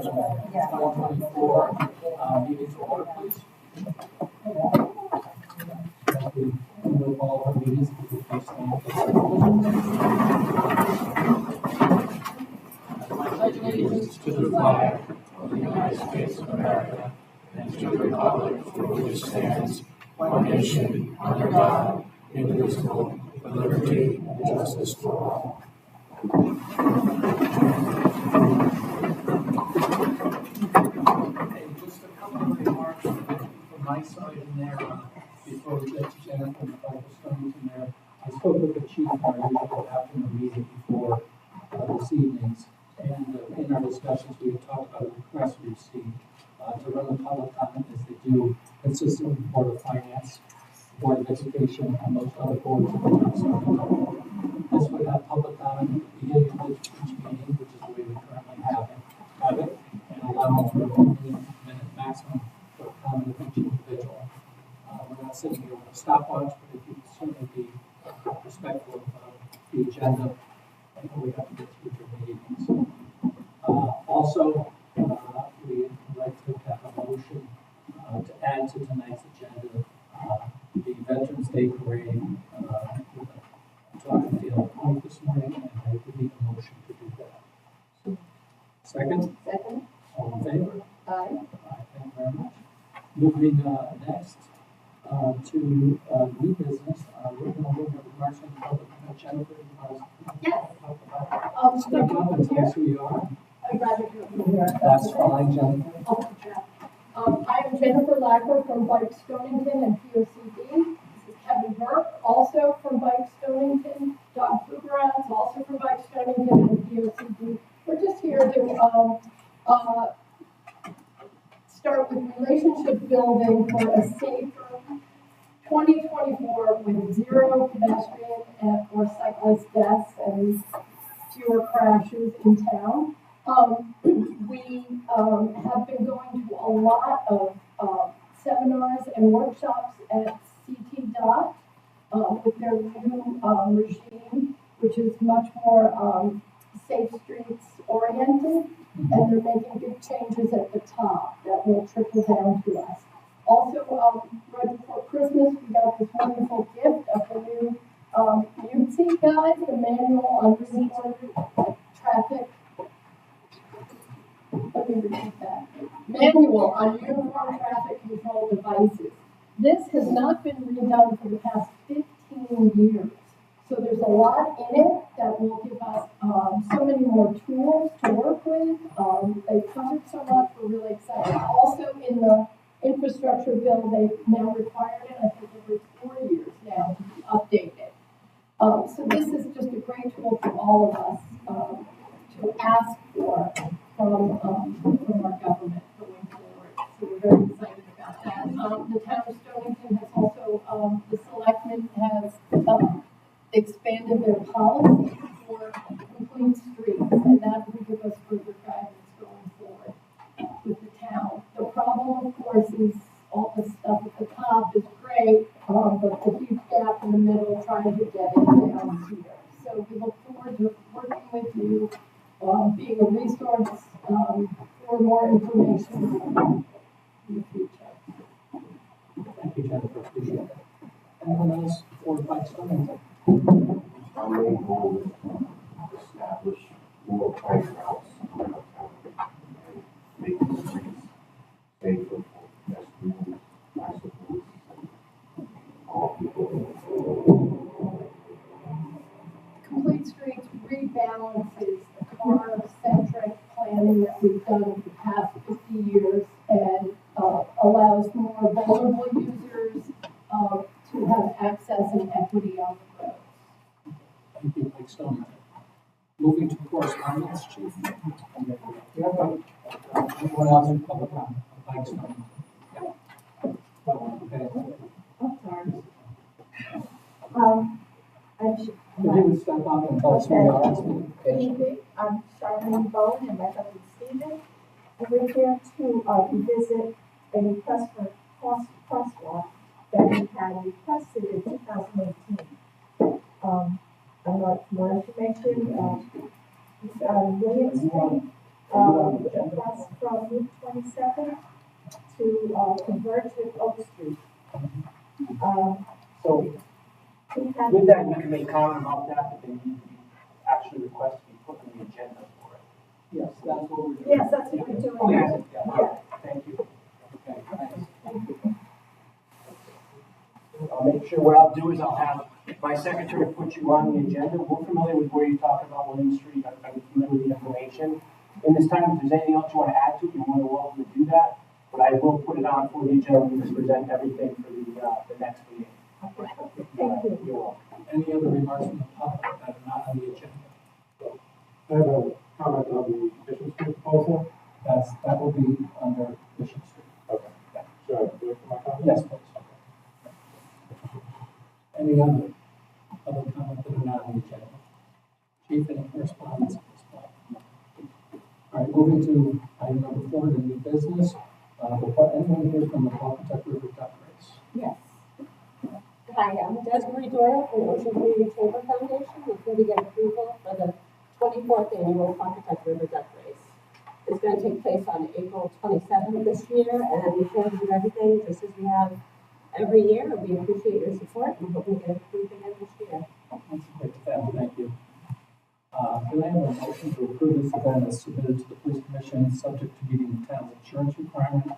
2024 meeting to order, please. With all our meetings, please stand for the pledge allegiance to the flag of the United States of America and to the republic for which it stands, one nation, under God, indivisible, with liberty and justice for all. Okay, just a couple of remarks from my side in there before we get to Jennifer and Michael Stonington there. I spoke with the chief in our usual afternoon meeting before this evening's, and in our discussions we had talked about a request we received to run the public comment as they do consistent with the Board of Finance, Board of Education, and most other boards of the town. This would have public comment at the beginning of each meeting, which is the way we currently have it, and allow for a 1-minute maximum for comment of each individual. We're not sitting here with a stopwatch, but if you can certainly be respectful of the agenda and what we have to get through your meetings. Also, we'd like to have a motion to add to tonight's agenda the Veterans Day Parade with a track and field point this morning, and I would need a motion to do that. Second? Second. All in favor? Aye. Thank you very much. Moving next to new business, we're going to look at remarks from the public. Jennifer, Yes. talk about step up and tell us who you are. I'd rather do it from here. That's fine, Jennifer. Oh, yeah. I am Jennifer Lacker from Bike Stonington and POCD. This is Kevin Burke, also from Bike Stonington. Doug Fugran is also from Bike Stonington and POCD. We're just here to start with relationship building for a safer 2024 with zero pedestrian or cyclist deaths and fewer crashes in town. We have been going to a lot of seminars and workshops at CT DOT with their new regime, which is much more safe streets oriented, and they're making big changes at the top that will trickle down to us. Also, right before Christmas, we got this wonderful gift of the new UTSI guide, the manual on restored traffic. Let me repeat that. Manual on uniform traffic control devices. This has not been redone for the past 15 years. So there's a lot in it that will give us so many more tools to work with. They've covered so much, we're really excited. Also in the infrastructure bill, they've now required it, I think every 4 years now, to be updated. So this is just a great tool for all of us to ask for from our government going forward. So we're very excited about that. The town of Stonington has also, the selectmen has expanded their policy for complete streets, and that will give us further guidance going forward with the town. The problem, of course, is all the stuff at the top is great, but the huge gap in the middle, trying to get it down here. So we look forward to working with you, being a resource for more information in the future. Thank you, Jennifer. Appreciate that. Anyone else for Bike Stonington? Our main goal is to establish more bike routes around town and make the streets safer for pedestrians, bicyclists, all people. Complete Streets rebalances the car-centric planning that we've done over the past 50 years and allows more vulnerable users to have access and equity on the roads. Thank you, Bike Stonington. Moving to correspondence, Chief. Anyone else in public comment on Bike Stonington? Okay. I'm sorry. If you would step up and tell us who you are. I'm Charlene Bowen and my husband Stephen. And we're here to revisit a request for a crosswalk that we had requested in 2018. I'd like more information. William Street across from Route 27 to converge with Oak Street. So We have, with that, you can make comment about that, but then you actually request to be put on the agenda for it. Yes, that's what we're doing. yes, that's what we're doing. Oh, yes, Yeah. yeah, thank you. Okay, thanks. I'll make sure, what I'll do is I'll have my secretary put you on the agenda. We're familiar with where you talk about William Street, I'm familiar with the information. In this time, if there's anything else you want to add to it, you're more than welcome to do that. But I will put it on for the agenda and just present everything for the next meeting. Thank you. You're welcome. Any other remarks from the public that are not on the agenda? I have a comment on the Bishop Street proposal. That will be under Bishop Street. Okay. Should I do it for my comment? Yes, please. Any other public comment that are not on the agenda? Chief, any correspondence at this point? All right, moving to item number 4, the new business. Anyone here from the Pawcatuck River Duck Race? Yes. Hi, I'm Desiree Doyle from Ocean Community Chamber Foundation. We're here to get approval for the 24th annual Pawcatuck River Duck Race. It's going to take place on April 27th this year, and we plan to do everything just as we have every year. We appreciate your support and hope we get approved again this year. That's great, thank you. Can I have a motion to approve this event as submitted to the police commission, subject to meeting the town's insurance requirement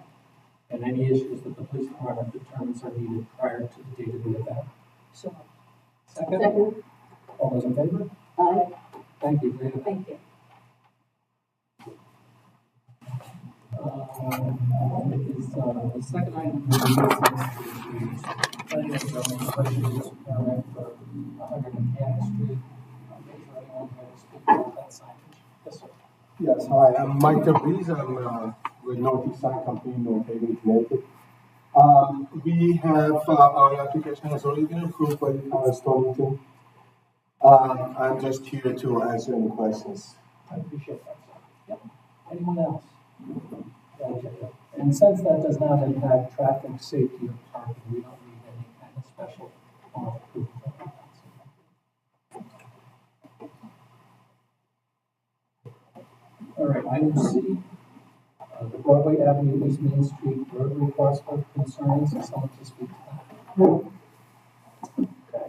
and any issues that the police department determines are needed prior to the date of the event? Sure. Second? Second. All those in favor? Thank you, great event. Thank you. The second item of business is the planning and zoning special use permit for 100 Cannon Street. Is there anyone here to speak about that signage? Yes, sir. Yes, hi, I'm Mike DeVries. I'm with Northeast Sign Company, North Haven, Connecticut. We have, our application has already been approved by the town of Stonington. I'm just here to answer any questions. I appreciate that, sir. Yep. Anyone else? Thank you. And since that does not impact traffic, safety, or parking, we don't need any kind of special approval. All right, item C, the Broadway Avenue East Main Street rotary crosswalk concerns, and someone to speak to that. Okay,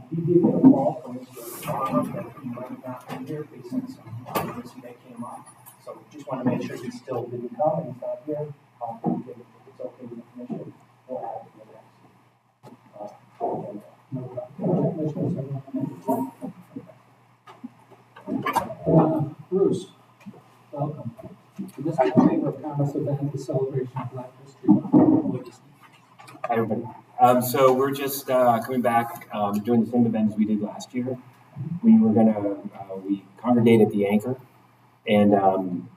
he did get a call from Mr. Farmer that he might not be here based on some emergency that came up. So just want to make sure he still didn't come and he's not here. If it's okay with the commission, we'll add it to the next. No problem. Bruce, welcome. This is the Chamber of Commerce event, the celebration of Black History. Hi, everybody. So we're just coming back, doing the same event as we did last year. We were we congregate at the Anchor, and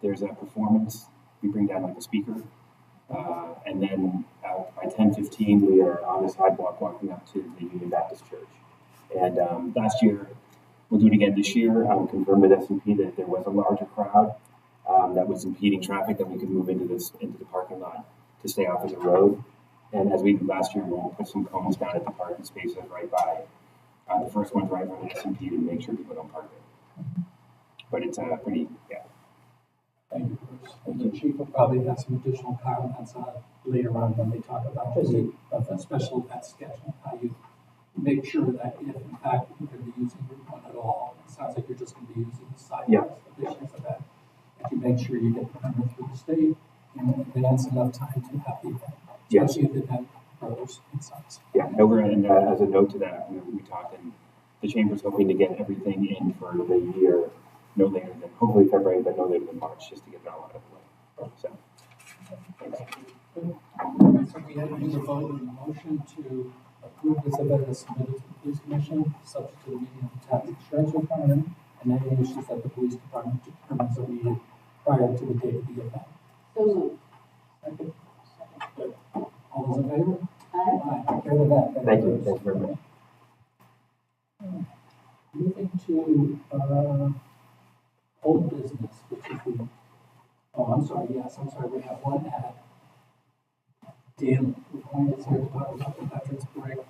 there's a performance. We bring down like a speaker, and then by 10:15 we are on the sidewalk walking up to the Union Baptist Church. And last year, we'll do it again this year. Confirmed with S&P that if there was a larger crowd that was impeding traffic, then we could move into the parking lot to stay off of the road. And as we did last year, we'll put some cones down at the parking spaces right by the first one's right by the S&P to make sure people don't park there. But it's pretty, yeah. Thank you, Bruce. And the chief will probably have some additional comments later on when they talk about the special event schedule, how you make sure that if in fact you're going to be using Route 1 at all, it sounds like you're just going to be using the sidewalks for this year's event. That you make sure you get permit through the state in advance enough time to have the event. Yes. Especially if the event grows in size. Yeah, and as a note to that, we talked, and the chamber's hoping to get everything in for the year, no later than, hopefully February, but no later than March, just to get it all out of the way. So, thanks. Good. So we had to use a vote and a motion to approve this event as submitted to the police commission, subject to the meeting of the town's insurance requirement, and any issues that the police department determines are needed prior to the date of the event. So moved. Second. Good. All those in favor? Aye. Okay with that. Thank you. Thank you very much. Moving to old business, which is the, I'm sorry, we have one ad. Dan, we're going to here to talk about the Veterans Parade.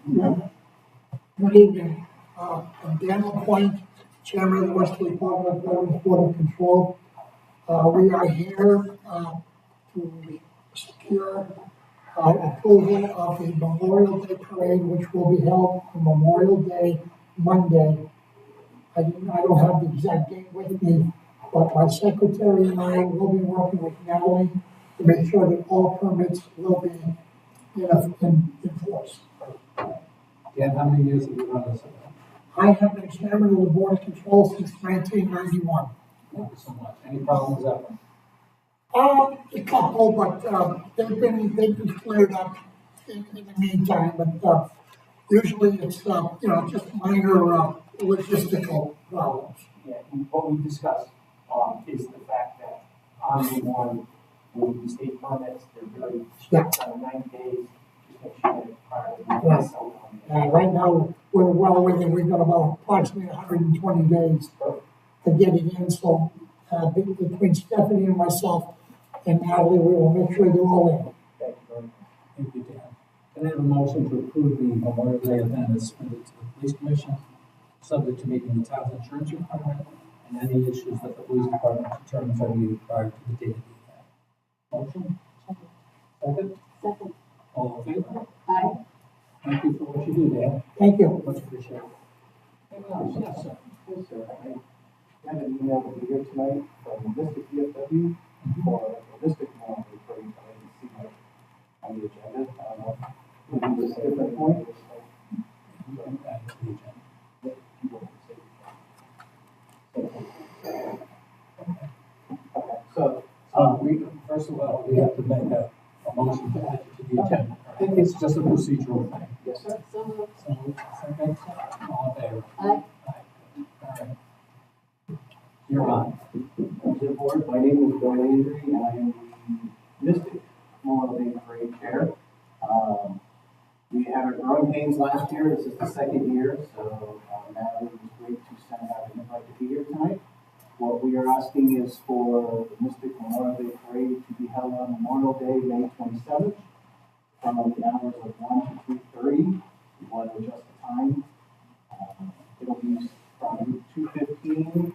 Good evening. I'm Daniel Point, Chairman of the Westerly Department of Veterans Board of Control. We are here, to secure, approval of the Memorial Day Parade, which will be held on Memorial Day, Monday. I don't have the exact date with me, but my secretary and I will be working with Natalie to make sure that all permits will be in force. Dan, how many years have you run this event? I have been chairman of the Board of Control since 1991. Thank you so much. Any problems ever? A couple, but, they've been cleared up in the meantime, but, usually it's, just minor, logistical problems. Yeah, and what we discussed, is the fact that on the one, with the state permits, they're very strict on 90 days, just make sure that it's prior to the Right. so, Right now, we're well within, we've got about approximately 120 days to get it in, so, between Stephanie and myself and Natalie, we will make sure they're all in. thank you very much. Thank you, Dan. Can I have a motion to approve the Memorial Day event as submitted to the police commission, subject to meeting the town's insurance requirement and any issues that the police department determines are needed prior to the date of the event? Motion? Second? Second. All in favor? Aye. Thank you for what you do, Dan. Thank you. Much appreciated. Anyone else? Yes, sir. Yes, sir. I had an email over here tonight from Mystic VFW for a Mystic one referring to, I didn't see that on the agenda. I don't know. Maybe it's a different point. You can add it to the agenda. Okay, so, First of all, we have to make a motion to add it to the agenda. I think it's just a procedural thing. yes, sir. So moved. So, second, all in favor? Aye. All right. You're on. Members of the board, my name is Bill Landry, and I am the Mystic Memorial Day Parade Chair. We had our growing pains last year, this is the second year, so Natalie was great to send out an invite to be here tonight. What we are asking is for the Mystic Memorial Day Parade to be held on Memorial Day, May 27th, from the hours of 1 to 3:30. We want to adjust the time. It'll be from Route 215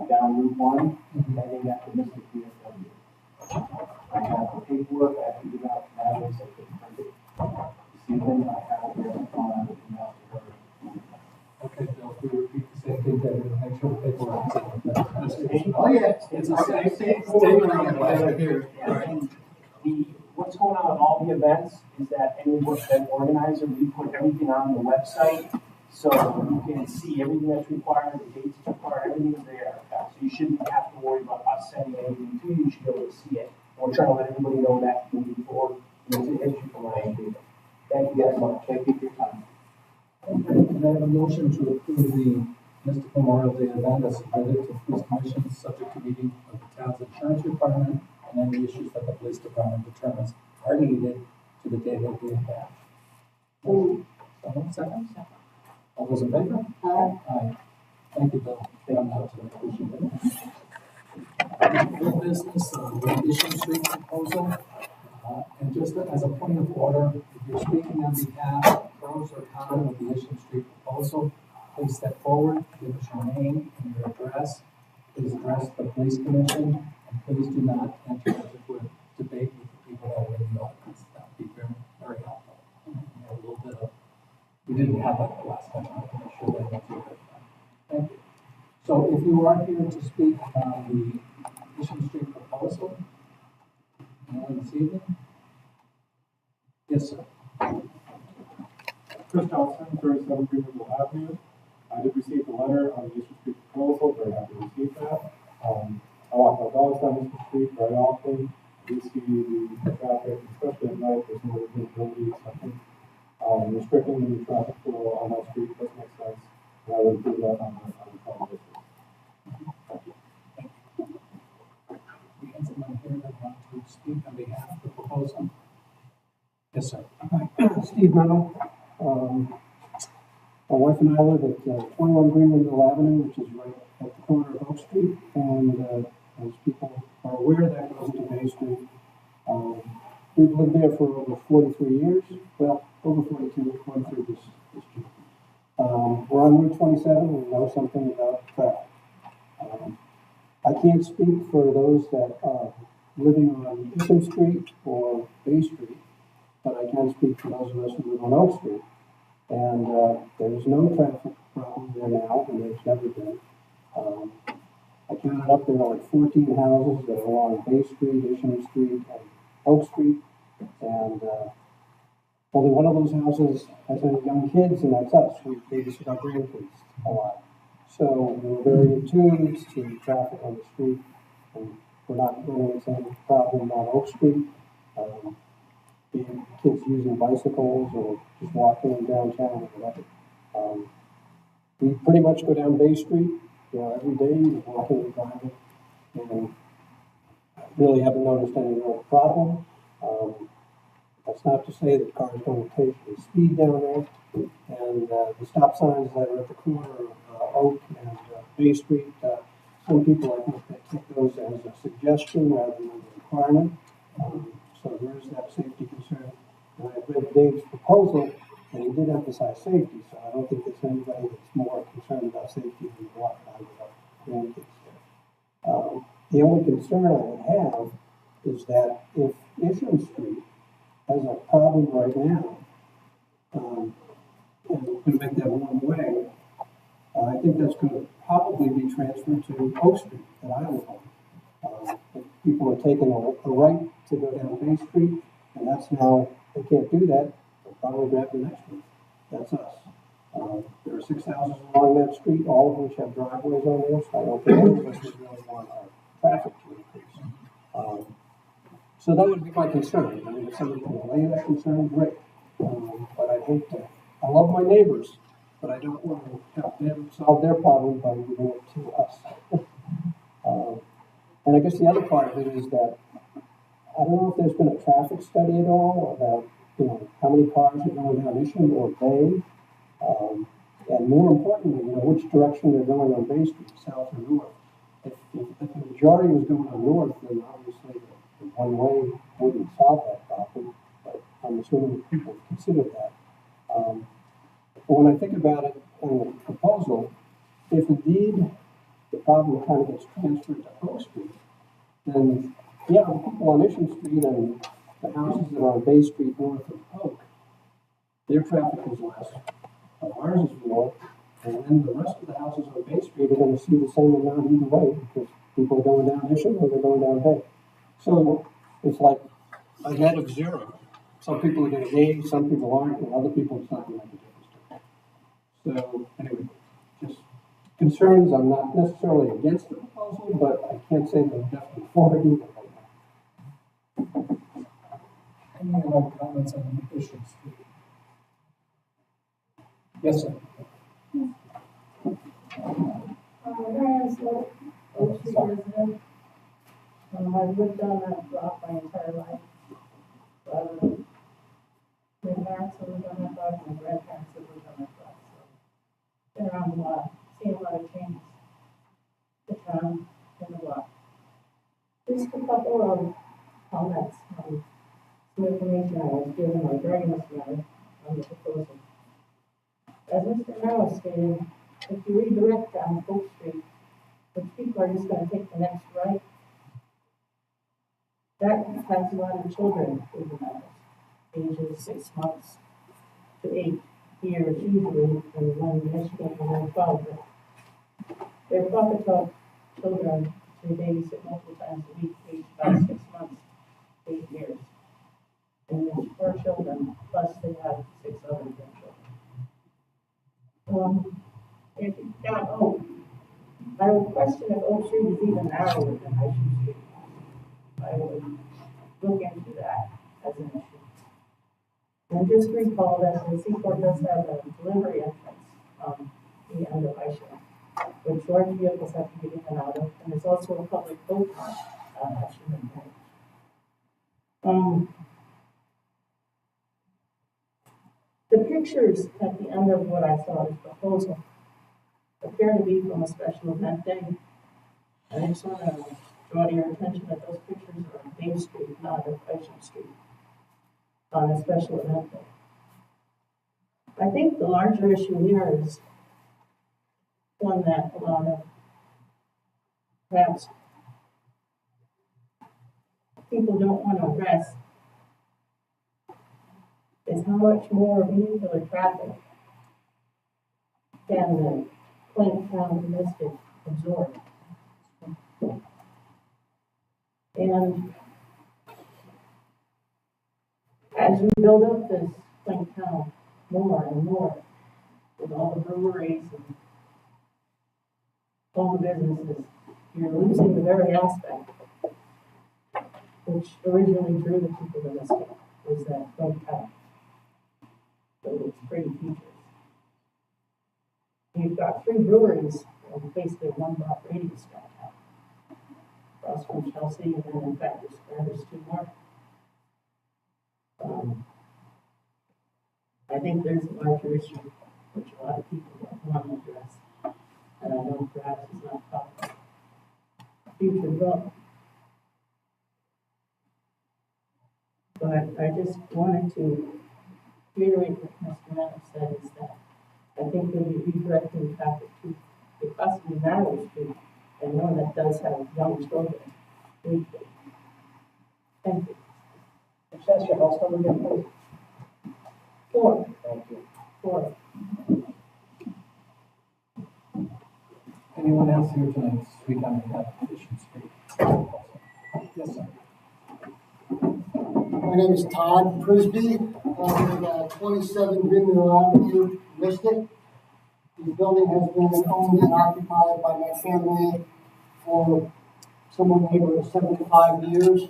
down Route 1, ending at the Mystic VFW. I have the paperwork, I can give out to Natalie so they can print it. This evening, I have it here on the phone, I will email to her. Okay, Bill, if we repeat the same thing, then we'll make sure the paperwork is in. Oh, yeah. It's the same statement I get right here. And what's going on with all the events is that any event organizer, we put everything on the website, so you can see everything that's required, the dates that's required, everything is there. So you shouldn't have to worry about us sending anything to you, you should be able to see it. We're trying to let everybody know that moving forward, it's an issue for my people. Thank you guys much, thank you for your time. Okay, can I have a motion to approve the Mystic Memorial Day event as submitted to the police commission, subject to meeting of the town's insurance requirement and any issues that the police department determines are needed to the date of the event? Someone second? All those in favor? Aye. Aye. Thank you, Bill. Thank you. New business, Radiation Street proposal. And just as a point of order, if you're speaking on behalf of pros or cons of the Isham Street proposal, please step forward, give us your name and your address. Please address the police commission, and please do not enter into a debate with the people that are in the audience. That would be very, very helpful. We have a little bit of, we didn't have that the last time, I want to make sure that we do it. Thank you. So if you are here to speak on the Isham Street proposal, this evening? Yes, sir. Chris Johnson, 37 Greenville Avenue. I did receive the letter on the Isham Street proposal, very happy to receive that. I walk my dogs down Isham Street very often. I do see the traffic, especially at night, there's more visibility, something. Restricting the traffic flow on that street does make sense, and I would do that on the phone basis. We have someone here that wants to speak on behalf of the proposal. Yes, sir. Steve Mennel. My wife and I live at 21 Greenville Avenue, which is right at the corner of Oak Street, and as people are aware, that goes to Bay Street. We've lived there for over 43 years, well, over 42, 43 this year. We're on Route 27, we know something about traffic. I can't speak for those that are living on Isham Street or Bay Street, but I can speak for those of us who live on Oak Street. And there's no traffic problem there now, and there's never been. I counted up, there are like 14 houses that are along Bay Street, Isham Street, and Oak Street. And only one of those houses has any young kids, and that's us. We babysit our grandkids a lot. So we're very attuned to traffic on the street, and we're not running into any problem on Oak Street. Being kids using bicycles or just walking downtown or whatever. We pretty much go down Bay Street, every day, walking and driving, and really haven't noticed any real problem. That's not to say that cars don't occasionally speed down there, and the stop signs that are at the corner of Oak and Bay Street, some people, I think, that take those as a suggestion rather than a requirement. So there is that safety concern. And I read Dave's proposal, and he did emphasize safety, so I don't think there's anybody that's more concerned about safety than the walk by with our grandkids there. The only concern I would have is that if Isham Street has a problem right now, and we're going to make that one way, I think that's going to probably be transferred to Oak Street that I live on. If people are taking a right to go down Bay Street, and that's now, they can't do that, they'll probably grab the next one. That's us. There are 6 houses along that street, all of which have driveways on there, so I don't think any of us would really want our traffic to increase. So that would be my concern. I mean, if somebody can allay that concern, great. But I'd hate to, I love my neighbors, but I don't want to help them solve their problem by moving it to us. And I guess the other part of it is that I don't know if there's been a traffic study at all about, how many cars are going down Isham or Bay, and more importantly, which direction they're going on Bay Street, south or north. If the majority was going on north, then obviously the one-way wouldn't solve that problem, but I'm assuming people consider that. But when I think about it in the proposal, if indeed the problem kind of gets transferred to Oak Street, then, yeah, the people on Isham Street and the houses that are on Bay Street north of Oak, their traffic is less, ours is more, and then the rest of the houses on Bay Street are going to see the same amount either way, because people are going down Isham or they're going down Bay. So it's like a net of zero. Some people are going to gain, some people aren't, and other people it's not going to make a difference to them. So anyway, just concerns. I'm not necessarily against the proposal, but I can't say that I'm definitely for it either right now. Any other comments on Bishop Street? Yes, sir. Marianne Sloat, Oak Street resident. I've lived on that block my entire life. My parents have lived on that block, my grandparents have lived on that block. So been around a lot, seen a lot of changes. The town and the block. Just a couple of comments on some information I was given or during this matter on the proposal. As Mr. Merrill stated, if you redirect down Oak Street, which people are just going to take the next right, that has a lot of children in the house, ages 6 months to 8 years usually, and one in Michigan and then 12. They're Pawcatuck children to babysit multiple times a week, aged about 6 months, 8 years. And there's 4 children, plus they have 6 other grandchildren. If you down Oak, I would question if Oak Street is even narrower than Isham Street. I would look into that as an issue. And just recall that the Seaport does have a delivery entrance on the end of Isham, which large vehicles have to get in and out of, and there's also a public boat launch on Isham and the pictures at the end of what I saw as proposal appear to be from a special event day. And I just want to draw to your attention that those pictures are on Main Street, not of Isham Street, on a special event day. I think the larger issue here is one that a lot of perhaps people don't want to address is how much more vehicular traffic can the Plain Town domestic absorb. And as we build up this Plain Town more and more, with all the breweries and all the businesses, you're losing the very aspect which originally drew the people to this town, was that Plain Town. So it's pretty features. You've got 3 breweries and basically 1 block radius downtown. Across from Chelsea, and then in fact, there's 2 more. I think there's a larger issue which a lot of people don't want to address. And I know perhaps it's not popular. Future development. But I just wanted to reiterate what Mr. Adams said, is that I think we'll be redirecting traffic to the possibly narrow street and one that does have young children. Thank you. Just ask your house number again, please. 4. Thank you. 4. Anyone else here tonight to speak on behalf of Mission Street? Yes, sir. My name is Todd Prisby. I'm at 27 Windmill Avenue, Mystic. The building has been owned and occupied by my family for somewhere in the neighborhood of 75 years.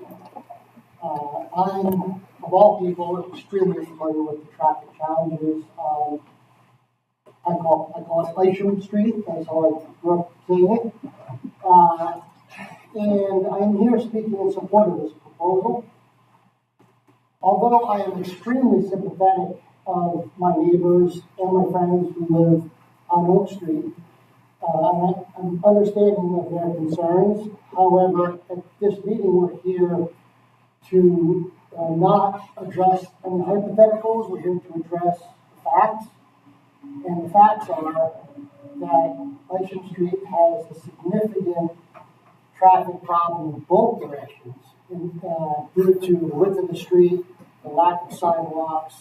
I'm, of all people, extremely familiar with the traffic challenges. I call it Isham Street. That's how I grew up seeing it. And I'm here speaking in support of this proposal. Although I am extremely sympathetic of my neighbors and my friends who live on Oak Street, I'm understanding of their concerns. However, at this meeting, we're here to not address any hypotheticals. We're here to address the facts. And the facts are that Isham Street has a significant traffic problem in both directions due to the width of the street, the lack of sidewalks,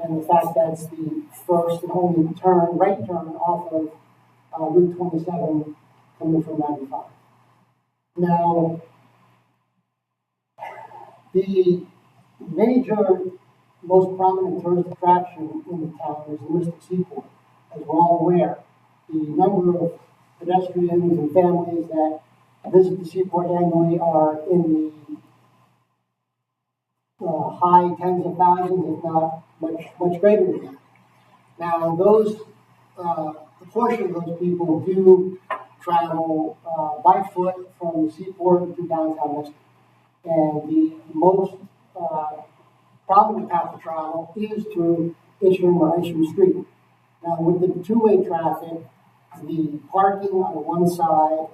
and the fact that it's the first and only right turn off of Route 27 coming from 95. Now, the major, most prominent tourist attraction in the town is the Mystic Seaport. As we're all aware, the number of pedestrians and families that visit the seaport annually are in the high tens of thousands, if not much greater than that. Now, a portion of those people do travel by foot from the seaport to downtown Mystic. And the most prominent path of travel is through Isham or Isham Street. Now, with the two-way traffic, the parking on one side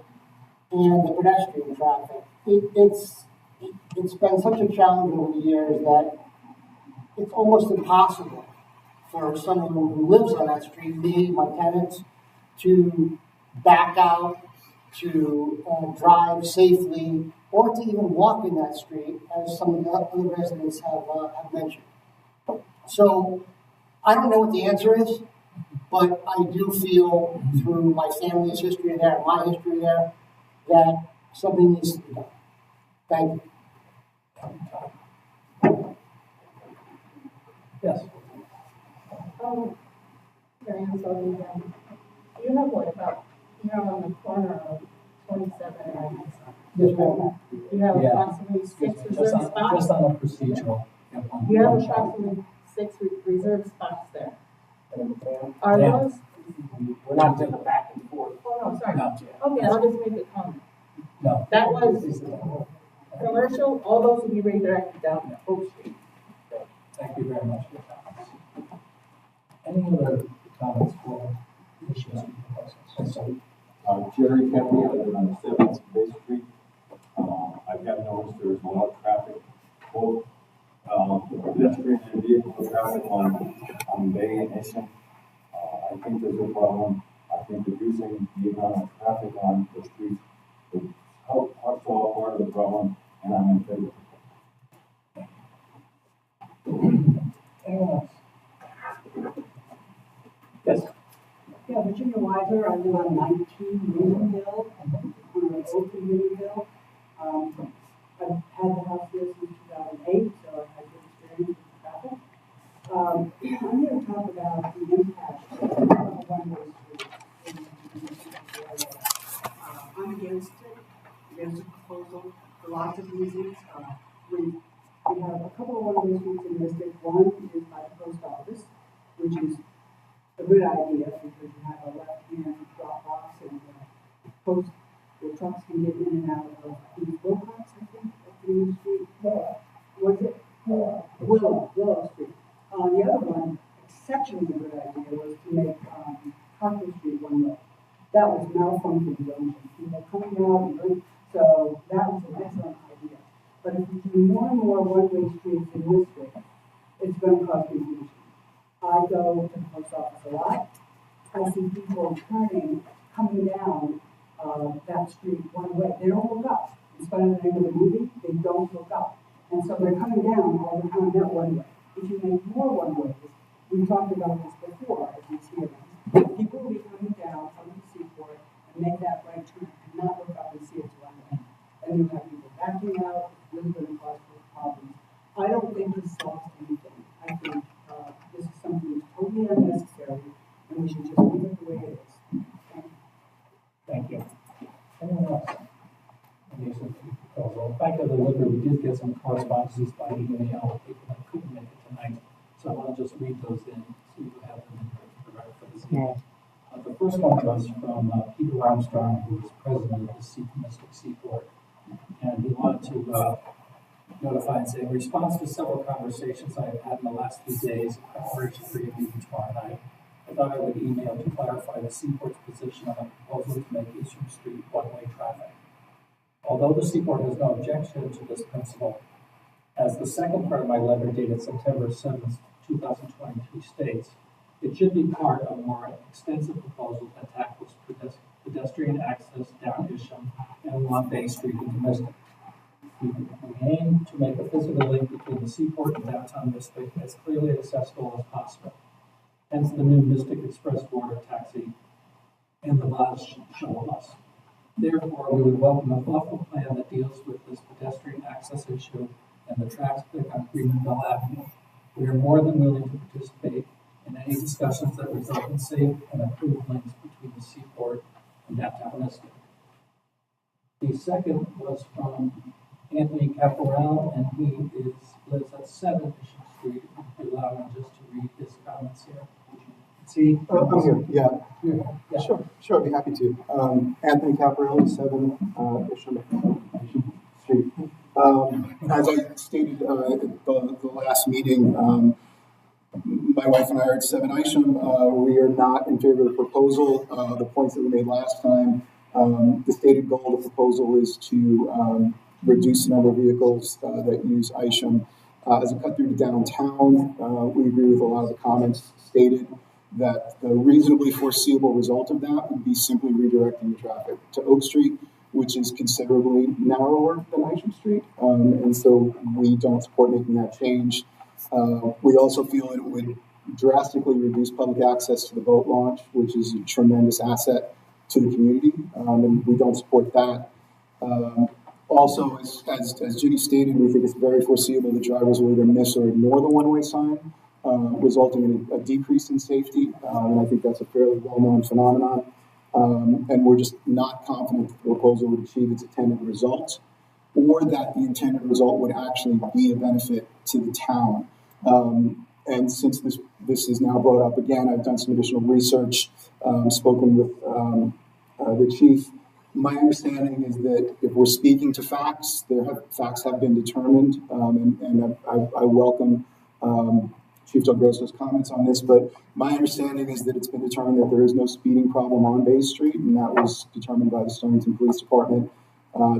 and the pedestrian traffic, it's been such a challenge over the years that it's almost impossible for someone who lives on that street, me, my tenants, to back out, to drive safely, or to even walk in that street, as some of the other residents have mentioned. So I don't know what the answer is, but I do feel through my family's history there, and my history there, that something needs to be done. Thank you. Yes. Diane Sullivan again. You have what about, you're on the corner of 27 and Yes, ma'am. you have Yeah. approximately 6 reserved Just spots? on a procedural. You have approximately 6 reserved spots there. Are Yeah. those, We're not doing the back and forth. oh no, sorry. No. Okay, I'll just make a comment. No. That was commercial, all those will be redirected down Oak Street. Thank you very much for your comments. Any other comments for issues? Yes, sir. Jerry Kennedy, I live on 7th Bay Street. I've got noticed there's a lot of traffic, both pedestrian and vehicle traffic on Bay and Isham. I think there's a problem. I think reducing the amount of traffic on the streets would all part of the problem, and I'm in favor. Anyone else? Yes. Yeah, Virginia Weiser, I live on 19 Unionville, on the Oak in Unionville. I've had the house here since 2008, so I've had good experience with traffic. I'm here to talk about the impact of one-way streets in the area. I'm against it, against the proposal, for lots of reasons. We have a couple of one-way streets in Mystic. One is by the post office, which is a good idea because you have a left-hand drop box and post where trucks can get in and out of East Wilcox, I think, up Green Street. Was it? Willow Street. The other one, exceptionally good idea, was to make Harper Street one way. That was malfunction junction. People coming out and going, so that was an excellent idea. But if we do more and more one-way streets in this district, it's going to cause confusion. I go to the post office a lot. I see people coming down that street one way. They don't look up. In spite of the name of the movie, they don't look up. And so they're coming down all the time that one way. If you make more one ways, we talked about this before at these hearings, people will be coming down from the Seaport and make that right turn and not look up and see it's one way. And you have people backing out, it's really going to cause problems. I don't think this solves anything. I think this is something that's totally unnecessary, and we should just leave it the way it is. Thank you. Anyone else? Proposal. Back to the liquor, we did get some correspondences by email, people that couldn't make it tonight. So I'll just read those in, so you have them in the record for this evening. The first one was from Peter Armstrong, who is president of the Mystic Seaport. And he wanted to notify and say, in response to several conversations I have had in the last few days in preparation for your meeting tomorrow night, I thought I would email to clarify the Seaport's position on the proposal to make Eastern Street one-way traffic. Although the Seaport has no objection to this principle, as the second part of my letter dated September 7th, 2022 states, it should be part of a more extensive proposal that tackles pedestrian access down Isham and along Bay Street into Mystic. We aim to make a physical link between the Seaport and downtown Mystic as clearly accessible as possible. Hence the new Mystic Express Border taxi and the Lodge shuttle bus. Therefore, we would welcome a thoughtful plan that deals with this pedestrian access issue and the traffic on Greenville Avenue. We are more than willing to participate in any discussions that result in safe and improved links between the Seaport and downtown Mystic. The second was from Anthony Caporal, and he lives at 7 Bishop Street. If you allow me just to read his comments here. See? I'm here, yeah. Sure, I'd be happy to. Anthony Caparelli, 7 Bishop Street. As I stated at the last meeting, my wife and I are at 7 Isham. We are not in favor of the proposal. The points that we made last time, the stated goal of the proposal is to reduce the number of vehicles that use Isham. As a cut through to downtown, we agree with a lot of the comments stated that the reasonably foreseeable result of that would be simply redirecting the traffic to Oak Street, which is considerably narrower than Isham Street. And so we don't support making that change. We also feel it would drastically reduce public access to the boat launch, which is a tremendous asset to the community, and we don't support that. Also, as Ginny stated, we think it's very foreseeable that drivers will either miss or ignore the one-way sign, resulting in a decrease in safety, and I think that's a fairly well-known phenomenon. And we're just not confident that the proposal would achieve its intended result, or that the intended result would actually be a benefit to the town. And since this is now brought up again, I've done some additional research, spoken with the chief. My understanding is that if we're speaking to facts, facts have been determined, and I welcome Chief Del Grosso's comments on this, but my understanding is that it's been determined that there is no speeding problem on Bay Street, and that was determined by the Stonington Police Department.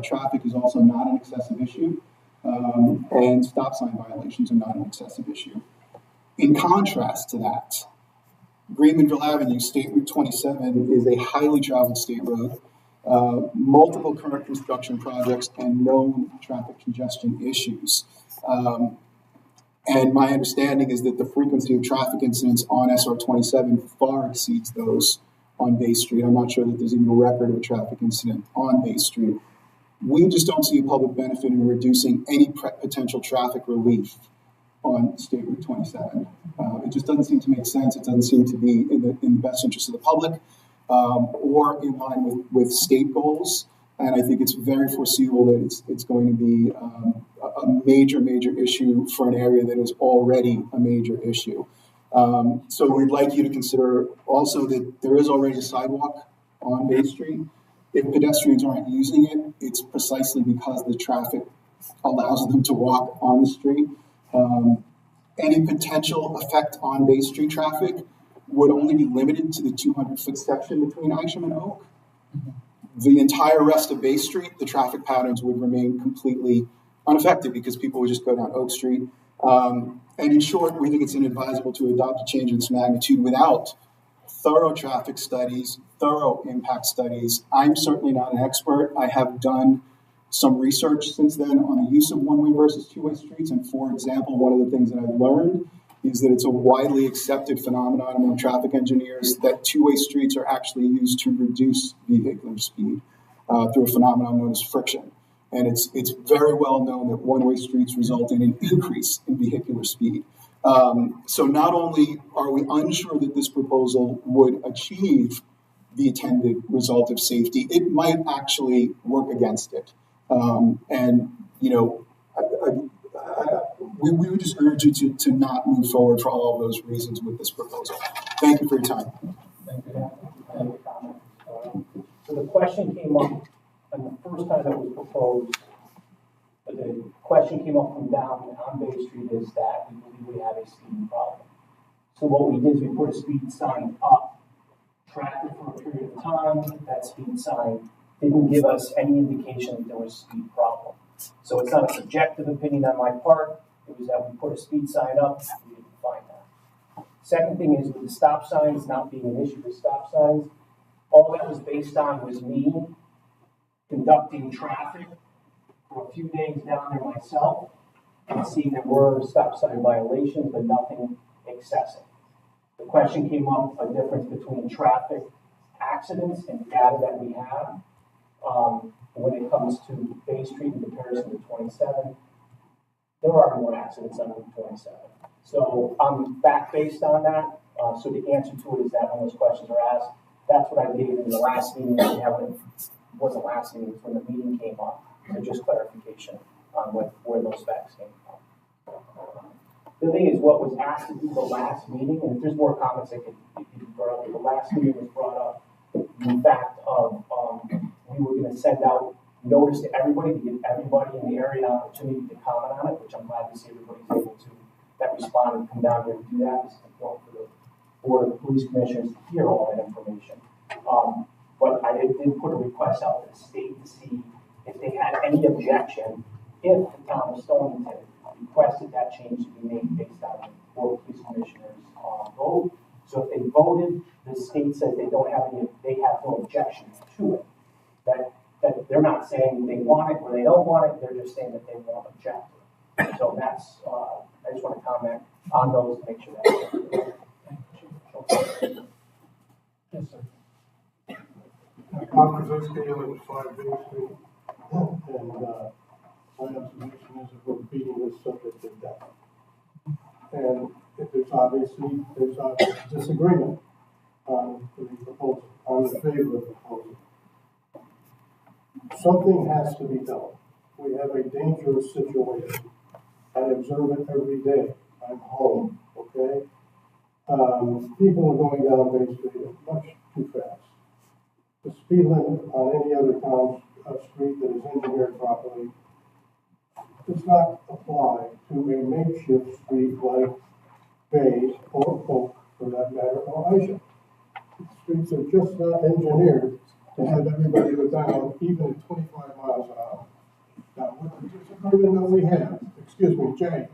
Traffic is also not an excessive issue, and stop sign violations are not an excessive issue. In contrast to that, Greenville Avenue, State Route 27, is a highly traveled state road. multiple current construction projects, and known traffic congestion issues. And my understanding is that the frequency of traffic incidents on SR 27 far exceeds those on Bay Street. I'm not sure that there's even a record of a traffic incident on Bay Street. We just don't see a public benefit in reducing any potential traffic relief on State Route 27. It just doesn't seem to make sense. It doesn't seem to be in the best interest of the public or in line with state goals. And I think it's very foreseeable that it's going to be a major issue for an area that is already a major issue. So we'd like you to consider also that there is already a sidewalk on Bay Street. If pedestrians aren't using it, it's precisely because the traffic allows them to walk on the street. Any potential effect on Bay Street traffic would only be limited to the 200-foot section between Isham and Oak. The entire rest of Bay Street, the traffic patterns would remain completely unaffected because people would just go down Oak Street. And in short, we think it's inadvisable to adopt a change of this magnitude without thorough traffic studies, thorough impact studies. I'm certainly not an expert. I have done some research since then on the use of one-way versus two-way streets. And for example, one of the things that I've learned is that it's a widely accepted phenomenon among traffic engineers that two-way streets are actually used to reduce vehicular speed through a phenomenon known as friction. And it's very well known that one-way streets result in an increase in vehicular speed. So not only are we unsure that this proposal would achieve the intended result of safety, it might actually work against it. We would just urge you to not move forward for all of those reasons with this proposal. Thank you for your time. Thank you. So the question came up, and the first time it was proposed, the question came up from down on Bay Street is that we believe we have a speeding problem. So what we did is we put a speed sign up, tracked it for a period of time. That speed sign didn't give us any indication that there was a speed problem. So it's not a subjective opinion on my part. It was that we put a speed sign up, we didn't find that. Second thing is with the stop signs not being an issue with stop signs, all that was based on was me conducting traffic for a few days down there myself and seeing there were stop sign violations, but nothing excessive. The question came up, a difference between traffic accidents and data that we have when it comes to Bay Street in comparison to 27. There are more accidents on Route 27. So I'm back based on that. So the answer to it is that when those questions are asked, that's what I gave in the last meeting that we had. It wasn't last meeting, it was when the meeting came up. So just clarification on where those facts came from. The thing is, what was asked to do the last meeting, and if there's more comments that could be brought up, the last meeting was brought up the fact of we were going to send out notice to everybody, to give everybody in the area an opportunity to comment on it, which I'm glad to see everybody's able to, that respond and come down here and do that. It's important for the Board of Police Commissioners to hear all that information. But I did put a request out to the state to see if they had any objection if the town of Stonington requested that change to be made based on the Board of Police Commissioners vote. So if they voted, the state says they have no objection to it. That they're not saying they want it or they don't want it, they're just saying that they won't object to it. So that's, I just want to comment on those to make sure that's Yes, sir. Mark Krasinski, I live at 5 Bay Street, and my observation is that we're beating this subject to death. And if there's a disagreement on the proposal, I'm in favor of the proposal. Something has to be done. We have a dangerous situation. I observe it every day. I'm home, okay? People are going down Bay Street much too fast. The speed limit on any other town street that is engineered properly does not apply to a makeshift street like Bay or Oak, for that matter, or Isham. Streets are just not engineered to have everybody go down even at 25 miles an hour. Now, what disagreement that we have, excuse me, Jay.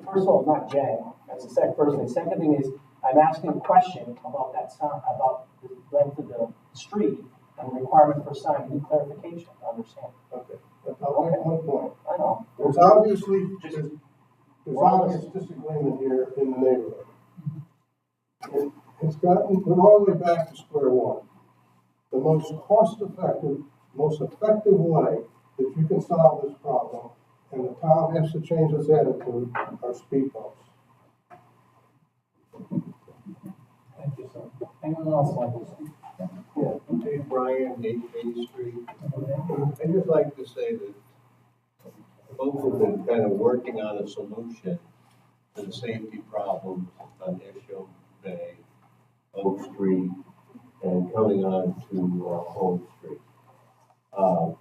First of all, not Jay. That's the second person. The second thing is, I'm asking a question about that sound, about the length of the street, and requirement for sign, need clarification, I understand. Okay, that's one point. I know. There's obviously, there's obvious disagreement here in the neighborhood. It's gotten, we're all the way back to square one. The most cost-effective, most effective way that you can solve this problem, and the town has to change its attitude, are speed bumps. Thank you, sir. Anyone else like to speak? Yeah, Dave Bryan, 8 Bay Street. I'd just like to say that both have been kind of working on a solution to the safety problems on Isham Bay, Oak Street, and coming on to Home Street.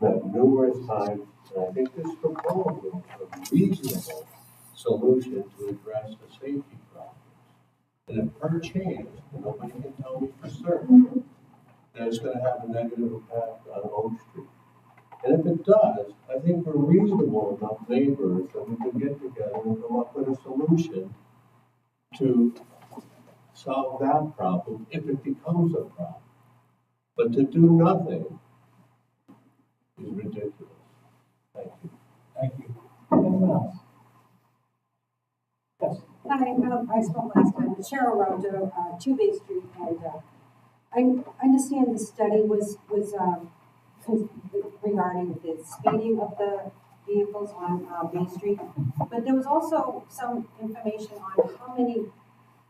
Met numerous times, and I think this proposal is a reasonable solution to address the safety problems. And if per chance, and nobody can tell me for certain, that it's gonna have a negative impact on Oak Street. And if it does, I think we're reasonable enough neighbors that we can get together and come up with a solution to solve that problem if it becomes a problem. But to do nothing is ridiculous. Thank you. Thank you. Anyone else? Yes. Hi, I spoke last time, Cheryl Rondo, 2 Bay Street, and I understand the study was regarding the speeding of the vehicles on Bay Street, but there was also some information on how many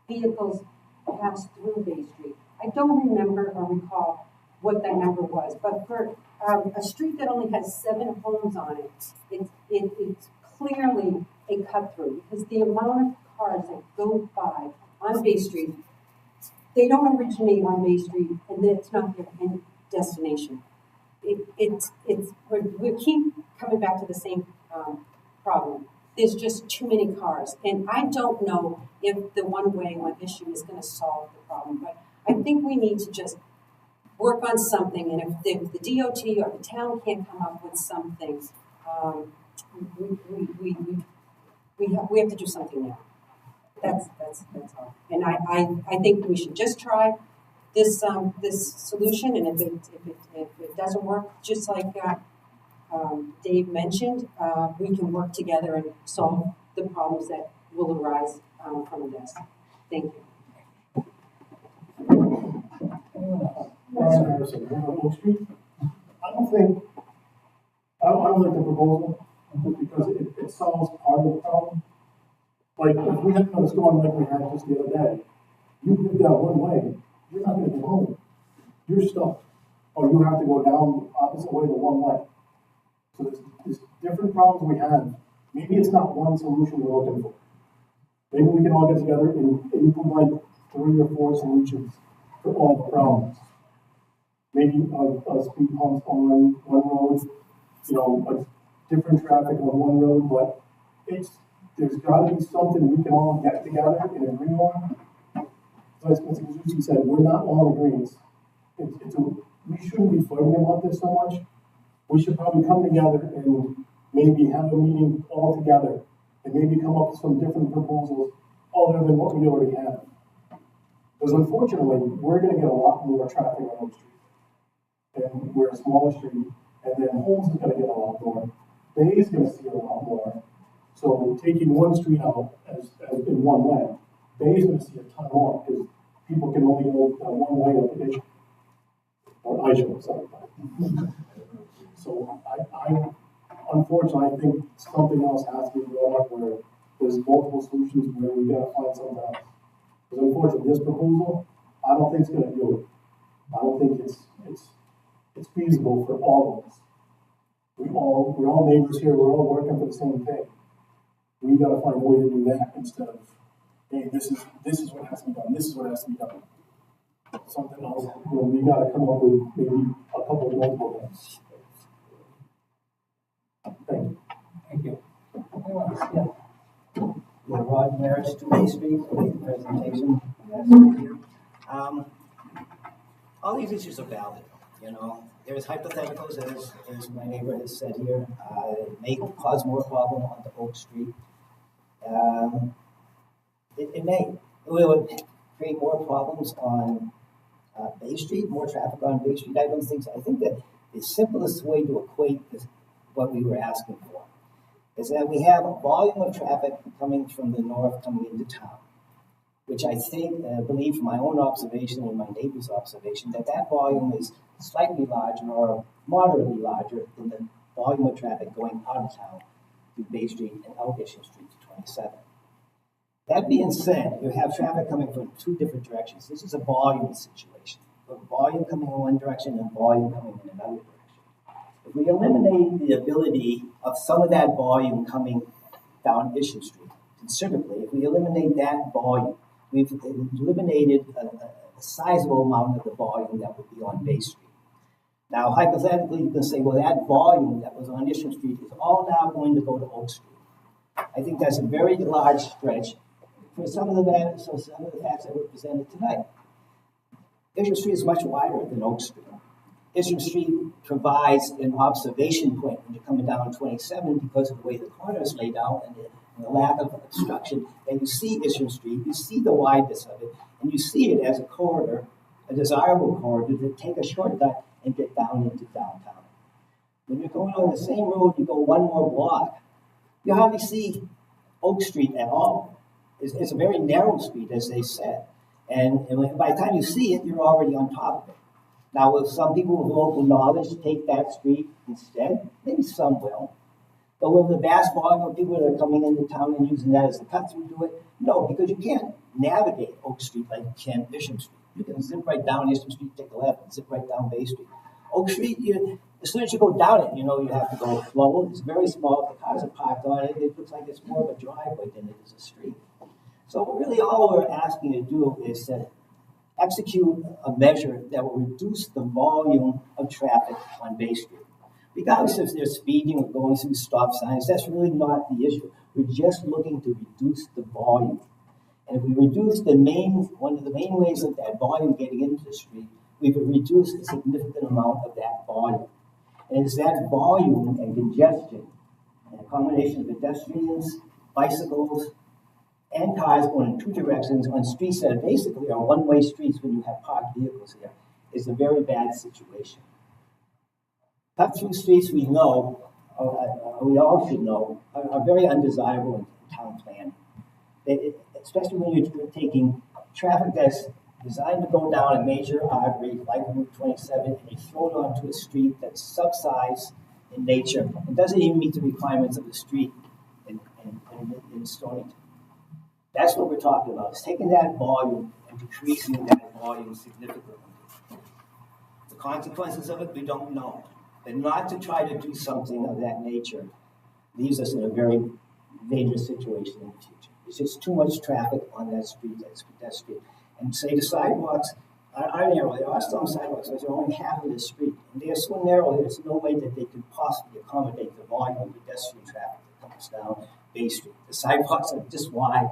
vehicles pass through Bay Street. I don't remember or recall what that number was, but for a street that only has 7 homes on it, it's clearly a cut through, because the amount of cars that go by on Bay Street, they don't originate on Bay Street, and it's not their end destination. We keep coming back to the same problem. There's just too many cars, and I don't know if the one-way issue is going to solve the problem, but I think we need to just work on something, and if the DOT or the town can't come up with something, we have to do something now. That's all. And I think we should just try this solution, and if it doesn't work, just like Dave mentioned, we can work together and solve the problems that will arise from this. Thank you. Anyone else? Brian Harrison, Oak Street. I don't like the proposal, just because it solves part of the problem. Like, if we had another storm like we had just the other day, you live down one way, you're not gonna get home. You're stuck. Or you have to go down the opposite way to one way. So there's different problems we have. Maybe it's not one solution we're looking for. Maybe we can all get together and put like 3 or 4 solutions for all the problems. Maybe a speed bumps on one road, a different traffic on one road, but there's gotta be something we can all get together and agree on. So as Mr. Kazuchi said, we're not all in agreement. We shouldn't be fighting about this so much. We should probably come together and maybe have a meeting all together and maybe come up with some different proposals other than what we already have. Because unfortunately, we're gonna get a lot more traffic on Oak Street. And we're a smaller street, and then Holmes is gonna get a lot more. Bay is gonna see a lot more. So taking one street out as in one way, Bay is gonna see a ton more, because people can only go one way up the issue. Or Isham, sorry. So I unfortunately, I think something else has to be brought up where there's multiple solutions where we gotta find something else. Because unfortunately, this proposal, I don't think it's gonna do it. I don't think it's feasible for all of us. We're all neighbors here, we're all working for the same thing. We gotta find a way to do that instead of, hey, this is what has to be done, this is what has to be done. Something else, we gotta come up with maybe a couple of multiple things. Thank you. Thank you. Anyone else? Yeah. Rod Marriage, 2 Bay Street, presentation. All these issues are valid, There's hypotheticals, as my neighbor has said here. It may cause more problem on the Oak Street. It will create more problems on Bay Street, more traffic on Bay Street? I don't think so. I think that the simplest way to equate this, what we were asking for, is that we have a volume of traffic coming from the north coming into town, which I think, believe from my own observation and my neighbor's observation, that volume is slightly larger or moderately larger than the volume of traffic going out of town through Bay Street and out Isham Street to 27. That being said, you have traffic coming from two different directions. This is a volume situation. You have volume coming in one direction and volume coming in another direction. If we eliminate the ability of some of that volume coming down Isham Street considerably, if we eliminate that volume, we've eliminated a sizable amount of the volume that would be on Bay Street. Now, hypothetically, you can say, well, that volume that was on Isham Street is all now going to go to Oak Street. I think that's a very large stretch for some of the facts that were presented tonight. Isham Street is much wider than Oak Street. Isham Street provides an observation point when you're coming down 27 because of the way the corner is laid out and the lack of obstruction. And you see Isham Street, you see the wideness of it, and you see it as a corridor, a desirable corridor to take a shortcut and get down into downtown. When you're going on the same road, you go one more block, you hardly see Oak Street at all. It's a very narrow street, as they said. And by the time you see it, you're already on top of it. Now, will some people with local knowledge take that street instead? Maybe some will. But will the vast volume of people that are coming into town and using that as a cut-through do it? No, because you can't navigate Oak Street like you can Isham Street. You can zip right down Isham Street, take a left, and zip right down Bay Street. Oak Street, as soon as you go down it, you know you have to go slow. It's very small. The cars are parked on it. It looks like it's more of a driveway than it is a street. So really all we're asking you to do is to execute a measure that will reduce the volume of traffic on Bay Street. Regardless if they're speeding or going through stop signs, that's really not the issue. We're just looking to reduce the volume. And if we reduce one of the main ways of that volume getting into the street, we've reduced a significant amount of that volume. And it's that volume and congestion, and a combination of pedestrians, bicycles, and cars going in two directions on streets that basically are one-way streets when you have parked vehicles here, is a very bad situation. Cut-through streets, we know, we all should know, are very undesirable in town planning. Especially when you're taking traffic that's designed to go down a major artery like Route 27 and you throw it onto a street that's subsized in nature and doesn't even meet the requirements of the street in Stonington. That's what we're talking about, is taking that volume and decreasing that volume significantly. The consequences of it, we don't know. But not to try to do something of that nature leaves us in a very dangerous situation in the future. It's just too much traffic on that street, that's pedestrian. And say the sidewalks are narrow. There are some sidewalks, but they're only half of the street. And they're so narrow, there's no way that they could possibly accommodate the volume of pedestrian traffic that comes down Bay Street. The sidewalks are just wide.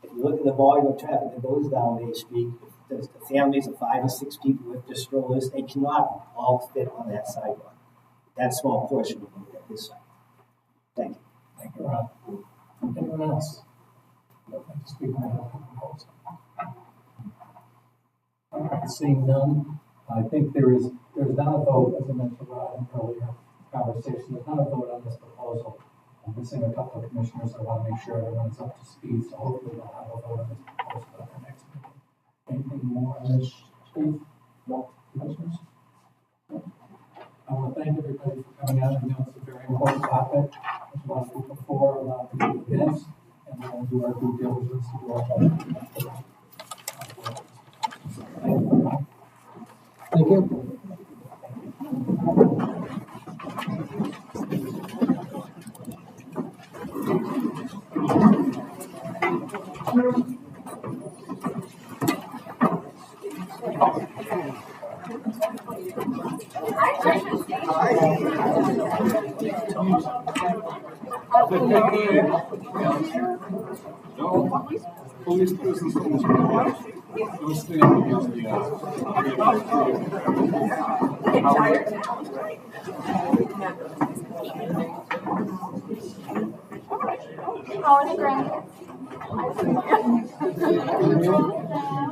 If you look at the volume of traffic that goes down Bay Street, the families of 5 or 6 people with their strollers, they cannot all fit on that sidewalk. That small portion of them at this side. Thank you. Thank you, Rob. Anyone else? Nothing to speak on the proposal. All right, seeing none, I think there's not a vote, as I mentioned in earlier conversation, there's not a vote on this proposal. I'm missing a couple of commissioners. I want to make sure everyone's up to speed, so hopefully we'll have a vote on this proposal at our next meeting. Anything more on this, Steve? No, commissioners? No. I want to thank everybody for coming out. I know it's a very important topic. There's a lot of people for, a lot of people against, and we'll do our due diligence to do our best. Thank you. Police presence on this one. Don't stand against the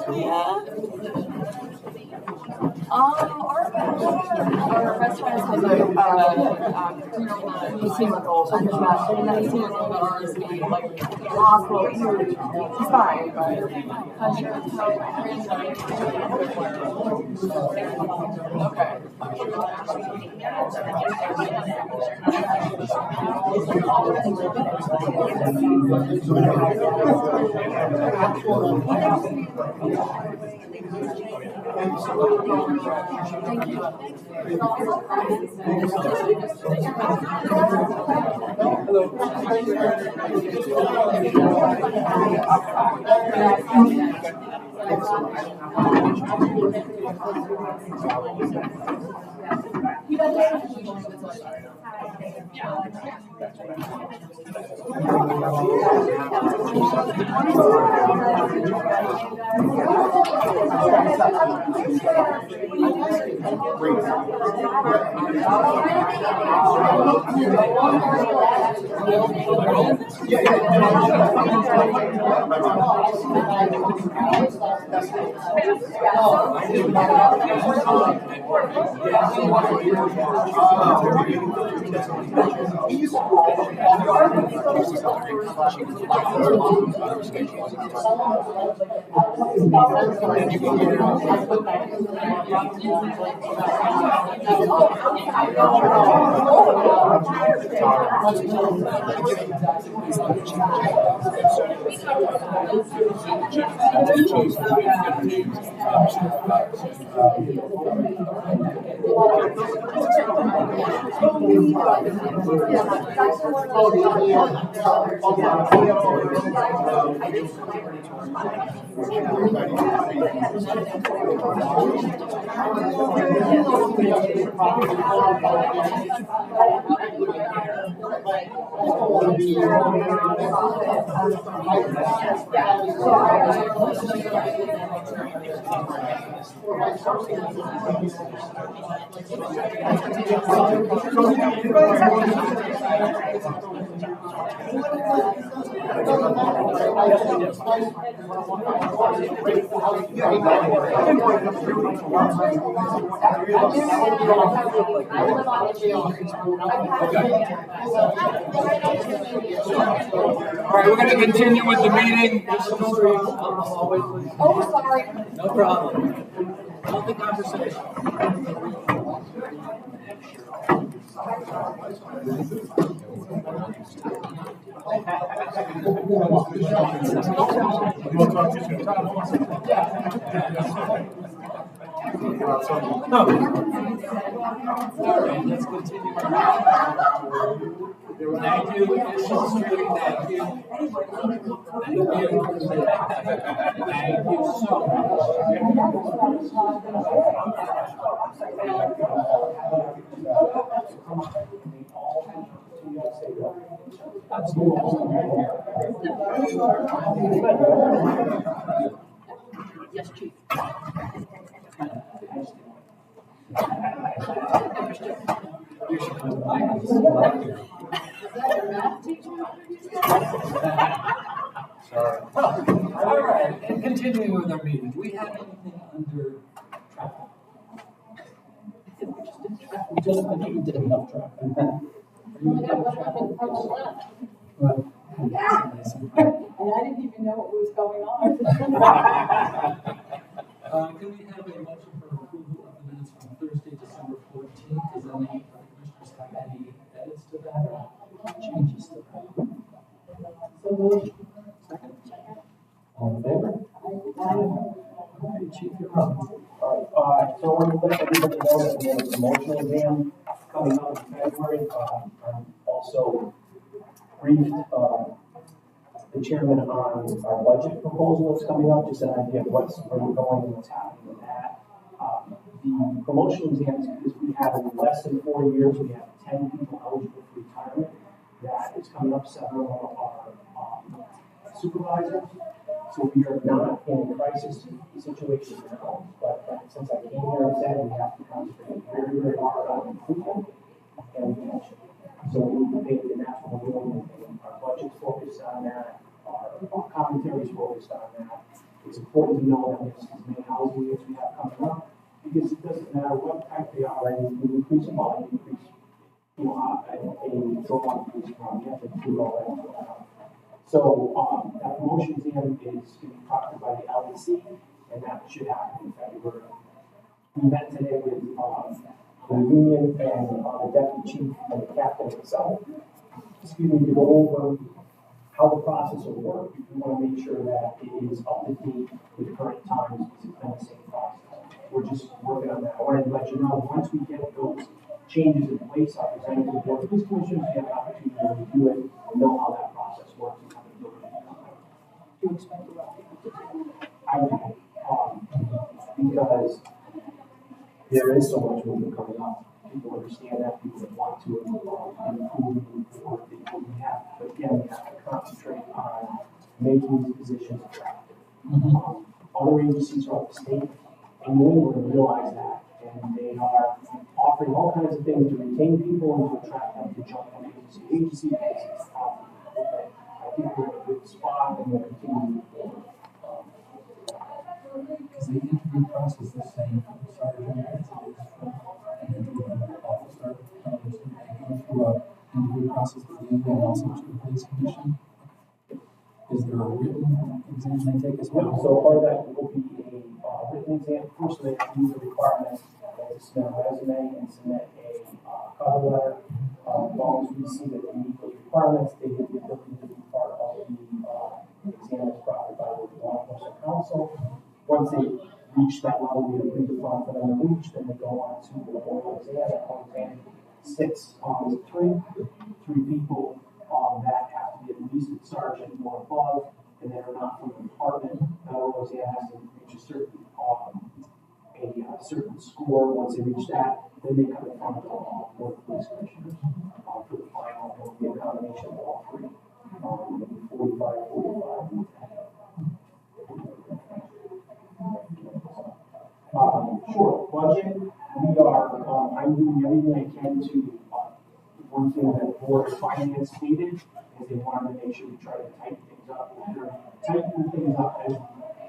Yeah. Our restaurant has a 18-month-old. I'm not saying that 18-month-old at RSV, like the hospital, he's fine, but I'm sure it's Thank you. All right, we're going to continue with the meeting. Oh, sorry. No problem. Healthy conversation. Let's continue. Thank you, Mission Street, thank you. Thank you. Thank you so Yes, Chief. Sorry. All right, and continuing with our meeting, do we have anything under traffic? We just did enough traffic. Well, And I didn't even know what was going on. Can we have a motion for approval of the minutes from Thursday, December 14th? Does any of the commissioners have any edits to that or changes to that? So moved. Second. All in favor? Okay, Chief, you're up. So I want to let everybody know that we have a promotional exam coming up in February. I'm also briefed the chairman on our budget proposal that's coming up, just an idea of where we're going and what's happening with that. The promotional exams, because we have in less than 4 years, we have 10 people eligible for retirement. That is coming up, several of our supervisors. So we are not in a crisis situation now, but since I came here and said we have to concentrate very, very hard on improvement and retention. So we paid the national minimum, and our budget's focused on that, our commentary is focused on that. It's important to know that with these main housing units we have coming up, we because it doesn't matter what type they are, right? You increase the volume, increase, a draw increase from, you have to do all that. So, that promotion exam is going to be proctored by the LEC, and that should happen in February. We met today with, the union and, the deputy chief and the captain himself, to go over how the process will work. We want to make sure that it is up to date with current times, because it's been the same process. We're just working on that. I wanted to let you know, once we get those changes in place, I'll present it to the board of police commissioners, you have an opportunity to review it and know how that process works and how to do it. Do you expect a lot of people to do? I do, because there is so much movement coming up. People understand that, people that want to improve the work that we have. But again, we have to concentrate on making these positions attractive. Other agencies around the state and New England realize that, and they are offering all kinds of things to retain people and to attract them to jump from agency to agency. I think we're in a good spot, and we'll continue to move forward. Is the interview process the same for the sergeant as it is for an individual officer? They go through an interview process with you and also to the police commission? Is there a written exam they take as well? So part of that will be a written exam. First, they have to meet the requirements, to submit a resume and submit a cover letter. As long as we see that they meet those requirements, they get the ability to be part of the exam that's proctored by the law enforcement council. Once they reach that level, we agree to fund for them to reach, then they go on to the oral exam. That oral exam sits with three people that have to be at least a sergeant or above, and they are not from the department. That oral exam has to reach a certain score. Once they reach that, then they come in front of the board of police commissioners for the final. It will be a combination of all three, 45. Sure, budget, we are, I'm doing everything I can to, one thing that board of finance stated is they wanted to make sure we try to tighten things up. We're tightening things up as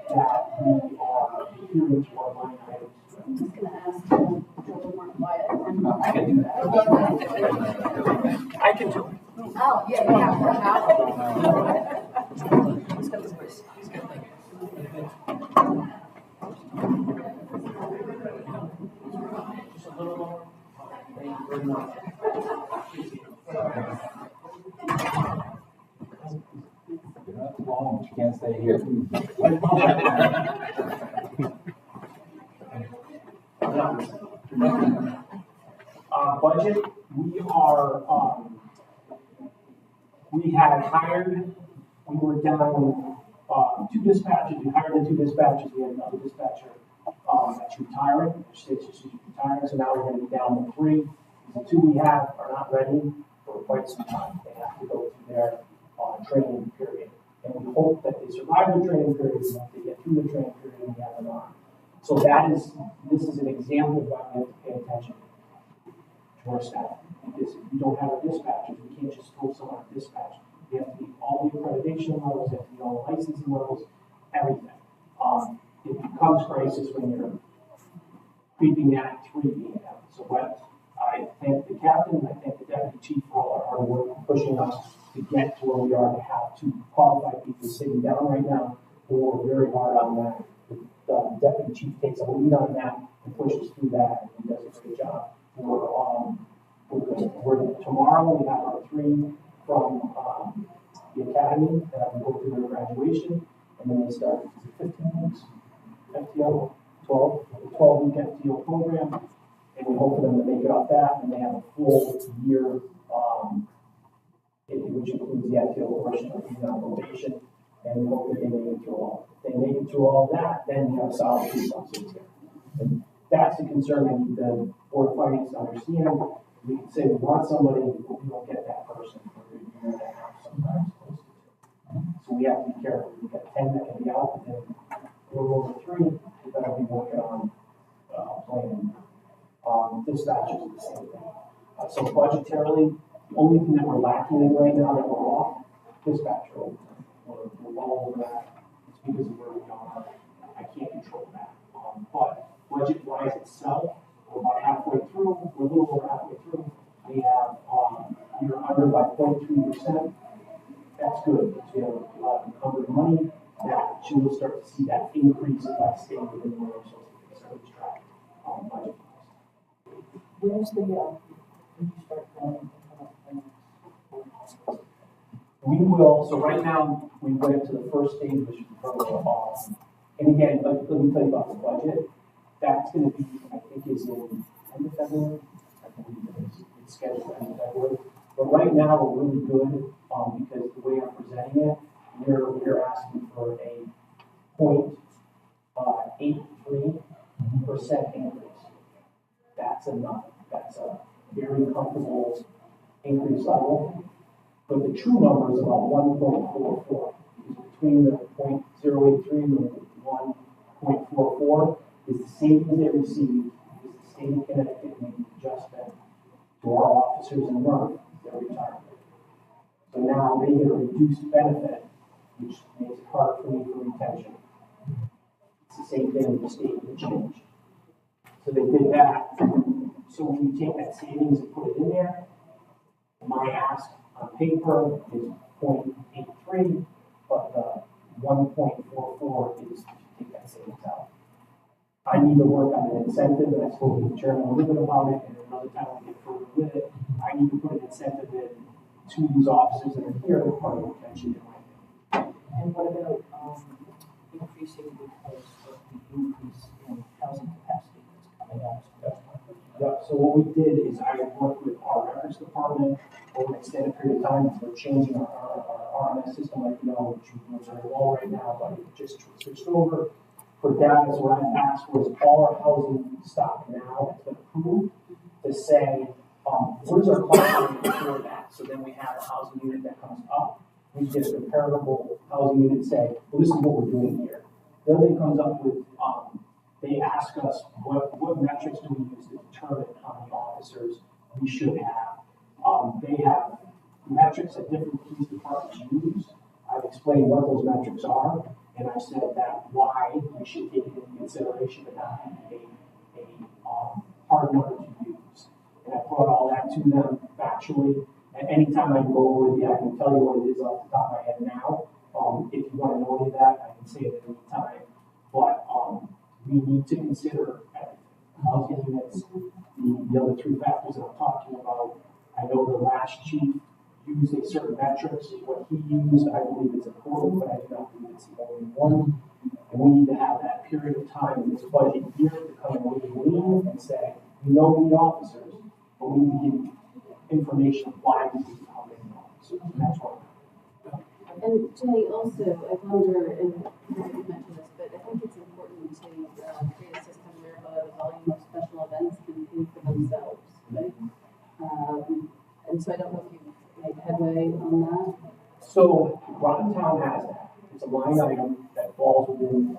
that we are adhering to our line items. I'm just gonna ask Joe more quiet. I can do that. I can do it. Oh, yeah. He's got this voice. He's got like. Just a little more. Thank you very much. You're not long, but you can't stay here. Budget, we had hired, we were down, 2 dispatchers, we hired the 2 dispatchers, we had another dispatcher, that's retiring, she's retiring, so now we're gonna be down to 3. The 2 we have are not ready for quite some time, they have to go through their, training period. And we hope that they survive the training period, and that they get through the training period and we have them on. So this is an example of why we have to pay attention to our staff. Because if we don't have our dispatchers, we can't just throw someone on dispatch. We have to meet all the accreditation levels, we have to meet all the licensing levels, everything. It becomes crisis when you're creeping at 3 p.m. So I thank the captain, I thank the deputy chief for all our hard work pushing us to get to where we are, to have 2 qualified people sitting down right now who work very hard on that. The deputy chief takes a lead on that and pushes through that, and he does a great job. Tomorrow we have our 3 from the academy that will go through their graduation, and then they start 15 weeks FTO, 12-week FTO program, and we hope for them to make it off that, and they have a full year, which includes the FTO portion of being on probation, and we hope that they make it through all. If they make it through all that, then we have a solid police officers here. And that's the concern we need the board of finance to understand. We can say we want somebody, but we don't get that person for a year and a half, sometimes close to 2. So we have to be careful. We've got 10 that can be out, but then we're over 3, we better be working on planning. Dispatches are the same thing. So budgetarily, the only thing that we're lacking in right now that we're off, dispatcher overtime. We're well over that. It's because of where we are. I can't control that. But budget-wise itself, good, because we have a lot of encumbered money, that you will start to see that increase if I stay within the range of service track, budget. Where's the, when you start going? We will, so right now, we went to the first stage, which is probably and again, let me tell you about the budget. That's gonna be, I think, is in end of February. I believe it's scheduled for end of February. But right now, we're really good, because the way I'm presenting it, we're asking for a 0.83% increase. That's enough. That's a very comfortable increase level. But the true number is about 1.44. Between the 0.083 and the 1.44 is the savings they received, is the state of Connecticut making adjustment to our officers and NERC, their retirement. So now they get a reduced benefit, which makes it hard for me for retention. It's the same thing with the state would change. So they did that. So when you take that savings and put it in there, my ask on paper is 0.83, but the 1.44 is to take that savings out. I need to work on an incentive, and I spoke to the chairman a little bit about it, and another time we get further with it. I need to put an incentive in to these officers that are here as part of retention in my opinion. And what about, increasing because of the increase in housing capacity that's coming out? Yeah, so what we did is I worked with our records department over an extended period of time. We're changing our RMS system, like you know, which is very low right now, but it just switched over. For data, so what I asked was all our housing stock now that's been approved to say, what is our cost before that? So then we have a housing unit that comes up. We get a comparable housing unit say, well, this is what we're doing here. The other thing comes up with, they ask us what metrics do we use to determine how many officers we should have. They have metrics that different police departments use. I've explained what those metrics are, and I've said that why we should take it into consideration but not have a hard number to use. And I brought all that to them factually. And anytime I go over with you, I can tell you what it is off the top of my head now. If you want to know any of that, I can say it at any time. But we need to consider housing units, the other three factors that I'm talking about. I know the last chief used a certain metrics. What he used, I believe it's important, but I do not believe it's the only one. And we need to have that period of time in this budget year to come in really lean and say, we know we need officers, but we need to give information of why we need how many officers. And that's what. And Jay, also, I wonder, and you mentioned this, but I think it's important to create a system whereby the volume of special events can pay for themselves, right? And so I don't know if you've made headway on that. So Groton Town has that. It's a line item that falls within the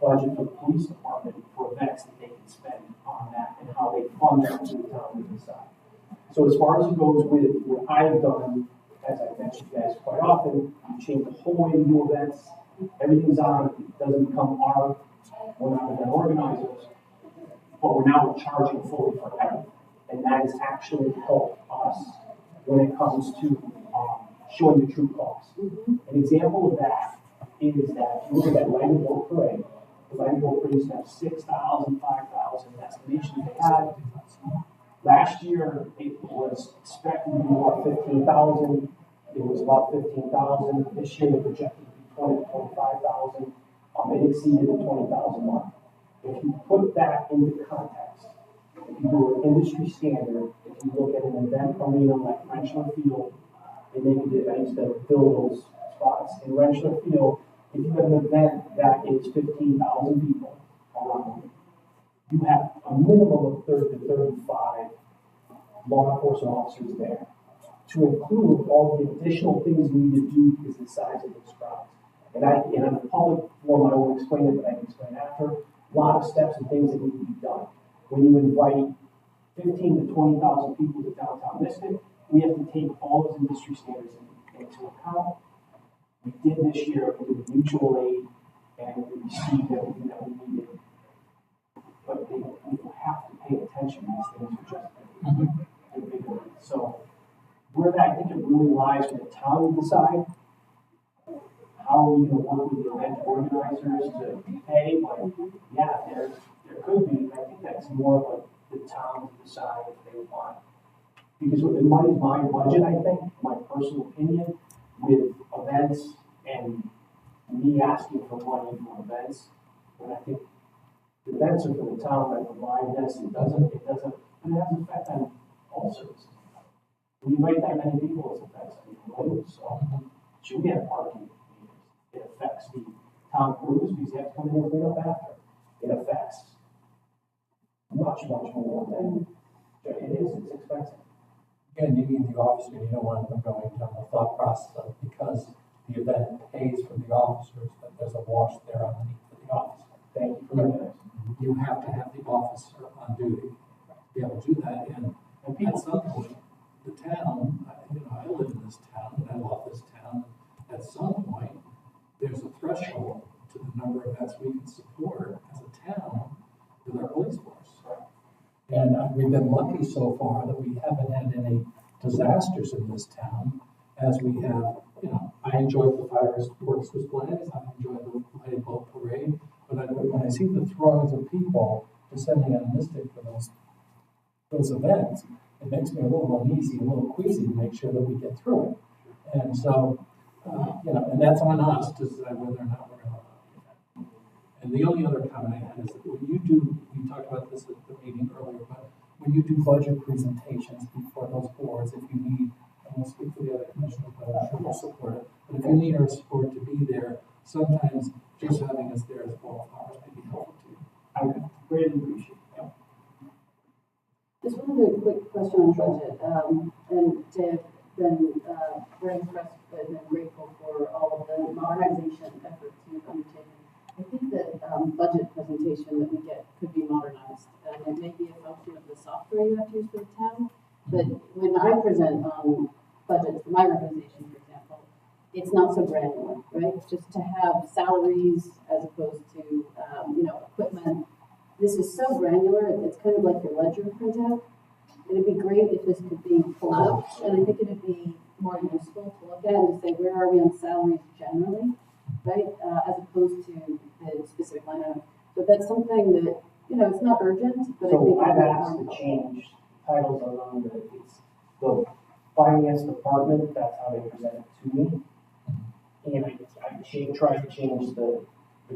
budget for the police department for events that they can spend on that and how they fund that to the town to decide. So as far as it goes with what I've done, as I mentioned to you guys quite often, we change the whole way we do events. Everything's on, it doesn't become we're not event organizers, but we're charging fully for everything. And that has actually helped us when it comes to showing the true cost. An example of that is that if you look at that Lightning Bolt Parade, the Lightning Bolt Parade used to have 6,000, 5,000 estimations they had. Last year, it was expected to be about 15,000. It was about 15,000. This year, they projected to be 20 to 25,000. It exceeded the 20,000 mark. If you put that into context, if you do an industry standard, if you look at an event arena like Rentschler Field, I used to fill those spots in Rentschler Field. If you have an event that is 15,000 people around, you have a minimum of 30 to 35 law enforcement officers there to include all the additional things you need to do because of the size of those crowds. And in a public forum, I won't explain it, but I can explain after. A lot of steps and things that need to be done. When you invite 15 to 20,000 people to downtown Mystic, we have to take all those industry standards into account. We did this year, we did mutual aid, and we received everything that we needed. But we have to pay attention to these things are just bigger. So where that I think it really lies with the town to decide how are we gonna work with the event organizers to pay? Like, yeah, there could be, I think that's more of a, the town to decide if they want. Because it money's my budget, I think, my personal opinion, with events and me asking for money for events. And I think the events are for the town that provide this, it has an effect on all services. When you invite that many people, it affects people, so should we have parking? It affects the town crews because you have to come in and clean up after. It affects much more than it is, it's expensive. Again, you need the officer, you don't want them going down the thought process of because the event pays for the officers, that there's a wash there underneath for the officer. Thank you for that. You have to have the officer on duty to be able to do that, and at some point, the town, I live in this town, and I love this town, at some point, there's a threshold to the number of events we can support as a town with our police force. And we've been lucky so far that we haven't had any disasters in this town, as we have, I enjoyed the fireworks displays, I enjoyed the lighted boat parade, but when I see the throngs of people descending on Mystic for those events, it makes me a little uneasy, a little queasy to make sure that we get through it. And so, and that's on us to decide whether or not we're going to allow the event. And the only other comment I had is that when you do, we talked about this at the meeting earlier, but when you do budget presentations before those boards, if you need, I won't speak for the other commissioners, but I'm sure we'll support it. But if you need our support to be there, sometimes just having us there as qualifiers may be helpful to you. I would greatly appreciate it. Just one other quick question on budget, and to have been very impressed with and grateful for all of the modernization efforts you've undertaken. I think that budget presentation that we get could be modernized, and it may be a function of the software you have to use for the town. But when I present budgets for my organization, for example, it's not so granular, right? Just to have salaries as opposed to equipment. This is so granular, it's kind of like your ledger printout. It'd be great if this could be pulled up, and I think it'd be more useful to look at and to say, where are we on salaries generally, right? As opposed to the specific line item. So that's something that, it's not urgent, but I think. So I've asked to change titles on them, it's the finance department, that's how they present it to me. And I tried to change the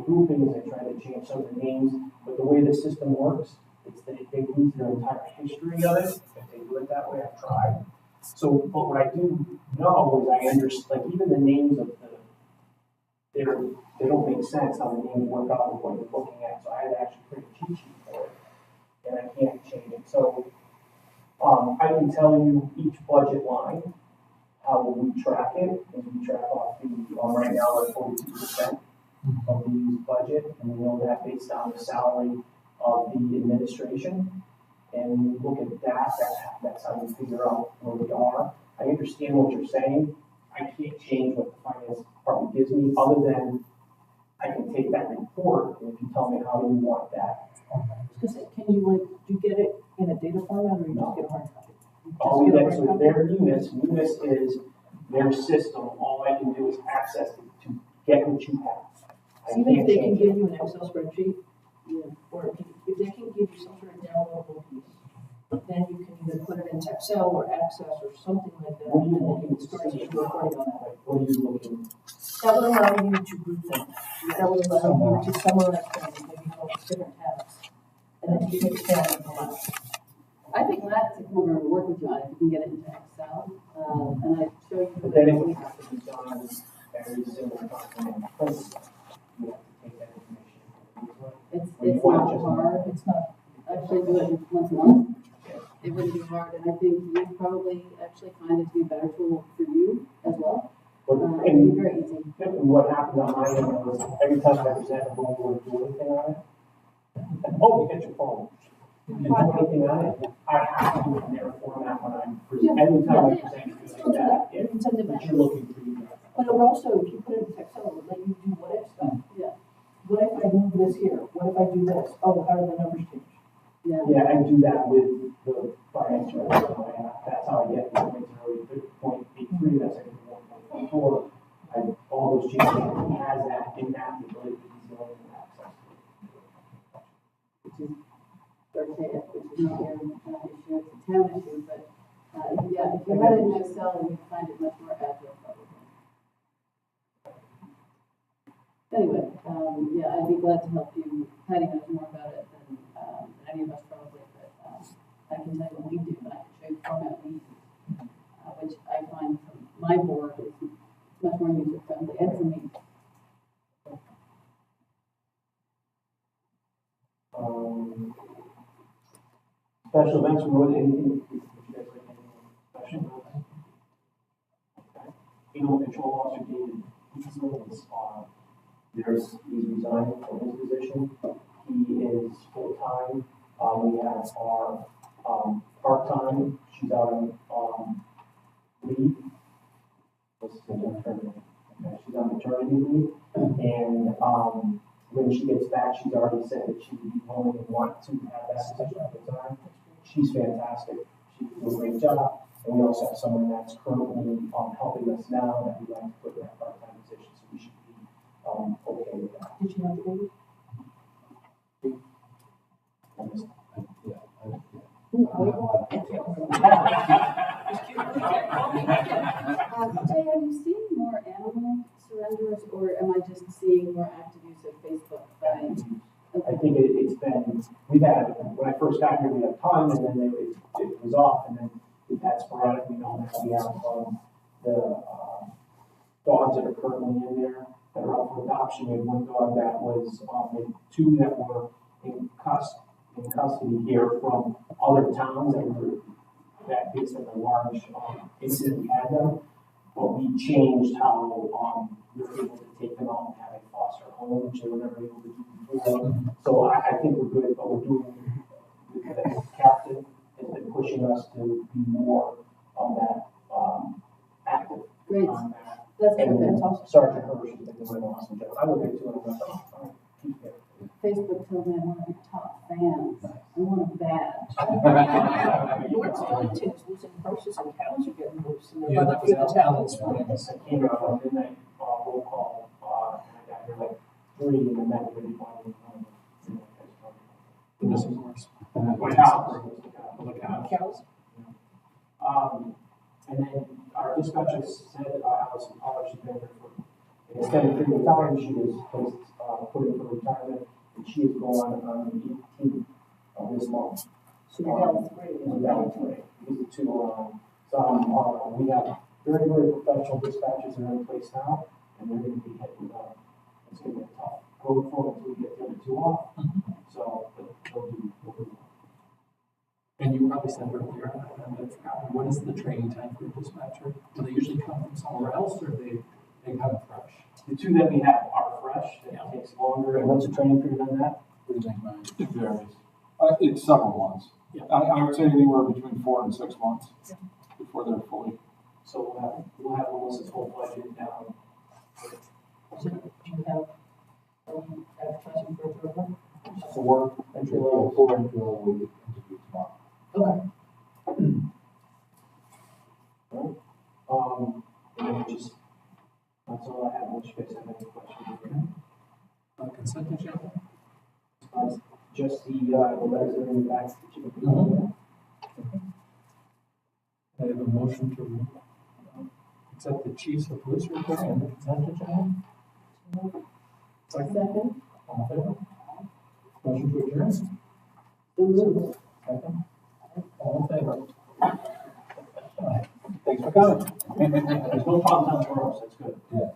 groupings, I tried to change some of the names, but the way the system works, it's that they lose their entire history of it, if they do it that way, I've tried. So, but what I do know is I understand, like even the names of they don't make sense how the names work out with what you're looking at, so I had to actually create a cheat sheet for it, and I can't change it. So, I can tell you each budget line, how we track it, and we track off the, right now we're at 42% of the used budget, and we know that based on the salary of the administration. And when you look at that, that's how we figure out where we are. I understand what you're saying. I can't change what the finance department gives me, other than I can take that report, and if you tell me how you want that. Can you do you get it in a data format, or you just get a hard copy? All we get, so their Munis is their system, all I can do is access it to get what you have. So even if they can give you an Excel spreadsheet, or if they can give you some sort of downloadable piece, then you can either put it into Excel or Access or something like that, What are you and then looking you to can start see? reporting on that. What are you looking? That would allow you to group them. That would allow you to summarize things, maybe focus different tabs, and then you can expand it a lot. I think that's if we're going to work with you on it, if you can get it into Excel, and I show you. But then it would have to be done every single document. You have to take that information. It's not hard, it's not, actually do it once a month. It wouldn't be hard, and I think you'd probably actually find it to be a better tool for you as well. It'd be very easy. And what happened on my end was every time I presented, we would do anything on it. Oh, you get your phone. You do anything on it, I have to do it in their format when I'm presenting. Every time I present, it's like that. But you're looking for you. But it would also, if you put it in Excel, it would let you do what if stuff. Yeah. What if I move this here? What if I do this? Oh, how do the numbers change? Yeah, I do that with the finance director. That's how I get the 0.83, that's like 1.4. All police chief, he has that inactive, but he's the only one with access. Which is, which is not your issue, it's a town issue, but, yeah, if you had it in Excel, you'd find it much more agile, probably. Anyway, yeah, I'd be glad to help you. Patty knows more about it than any of us probably, but I can tell you what we do, and I can show you the format we use, which I find from my board is much more user friendly and for me. Special events, or anything, would you guys like anything special? Okay. Animal control officer David Diesel is he's resigned from his position. He is full-time. We have our part-time, she's out on leave. This is maternity. Okay, she's on maternity leave. And when she gets back, she's already said that she would be willing and want to have that position at the time. She's fantastic. She does a great job. And we also have someone that's currently helping us now that we'd like to put in that part-time position. So we should be okay with that. Did you have the baby? Jay, have you seen more animal surrenders, or am I just seeing more active use of Facebook by? I think it's been, we've had, when I first got here, we had a ton, and then it was off, and then we've had sporadic. We know that we have the dogs that are currently in there that are up for adoption. We had one dog that was, we had two that were in custody here from other towns that based on the large incident we had them. But we changed how we were able to take them out and have a foster home, which they were never able to do before. So I think we're good, but we're doing, the captain has been pushing us to be more on that active. Great. On that. That's And fantastic. Sergeant Hirsch has been doing an awesome job. I look at it too, and I'm like, oh, keep it. Facebook tells me I'm one of your top fans. I want a badge. What's going to is losing horses and cows are getting loose, and Yeah, they're that running was through the out. towns. I came out on midnight roll call, and I got here like 3, and then met with everybody. The missing horse. My house. Cows. And then our dispatcher said Allison Pollard, she's been here for an extended period of time. She was placed, put in for retirement, and she is going on the 18th of this month. So you're down to 3. We're down to 3. These are 2 we have very, very professional dispatchers that are in place now, and they're going to be hitting, it's going to be a tough road for them until we get the other 2 off. So, but they'll do well. And you probably said earlier, and I forgot, what is the training time for a dispatcher? Do they usually come from somewhere else, or they come fresh? The 2 that we have are fresh, it takes longer. And what's the training period on that? What do you think, Ryan? It varies. It's several months. Yeah. I would say anywhere between 4 and 6 months before they're fully. So we'll have almost a full budget down. Do you have advertising for a third one? 4 entry level. 4 entry level will be interviewed tomorrow. Okay. And then just, that's all I have, unless you guys have any questions. Consent agenda? Just the letters that are in the back that you can. I have a motion to accept the chief's of police report and the consent agenda. Second. All in favor? Motion to adjourn? So moved. Second. All in favor? Thanks for coming. There's no problems on tomorrow, so it's good. Yeah.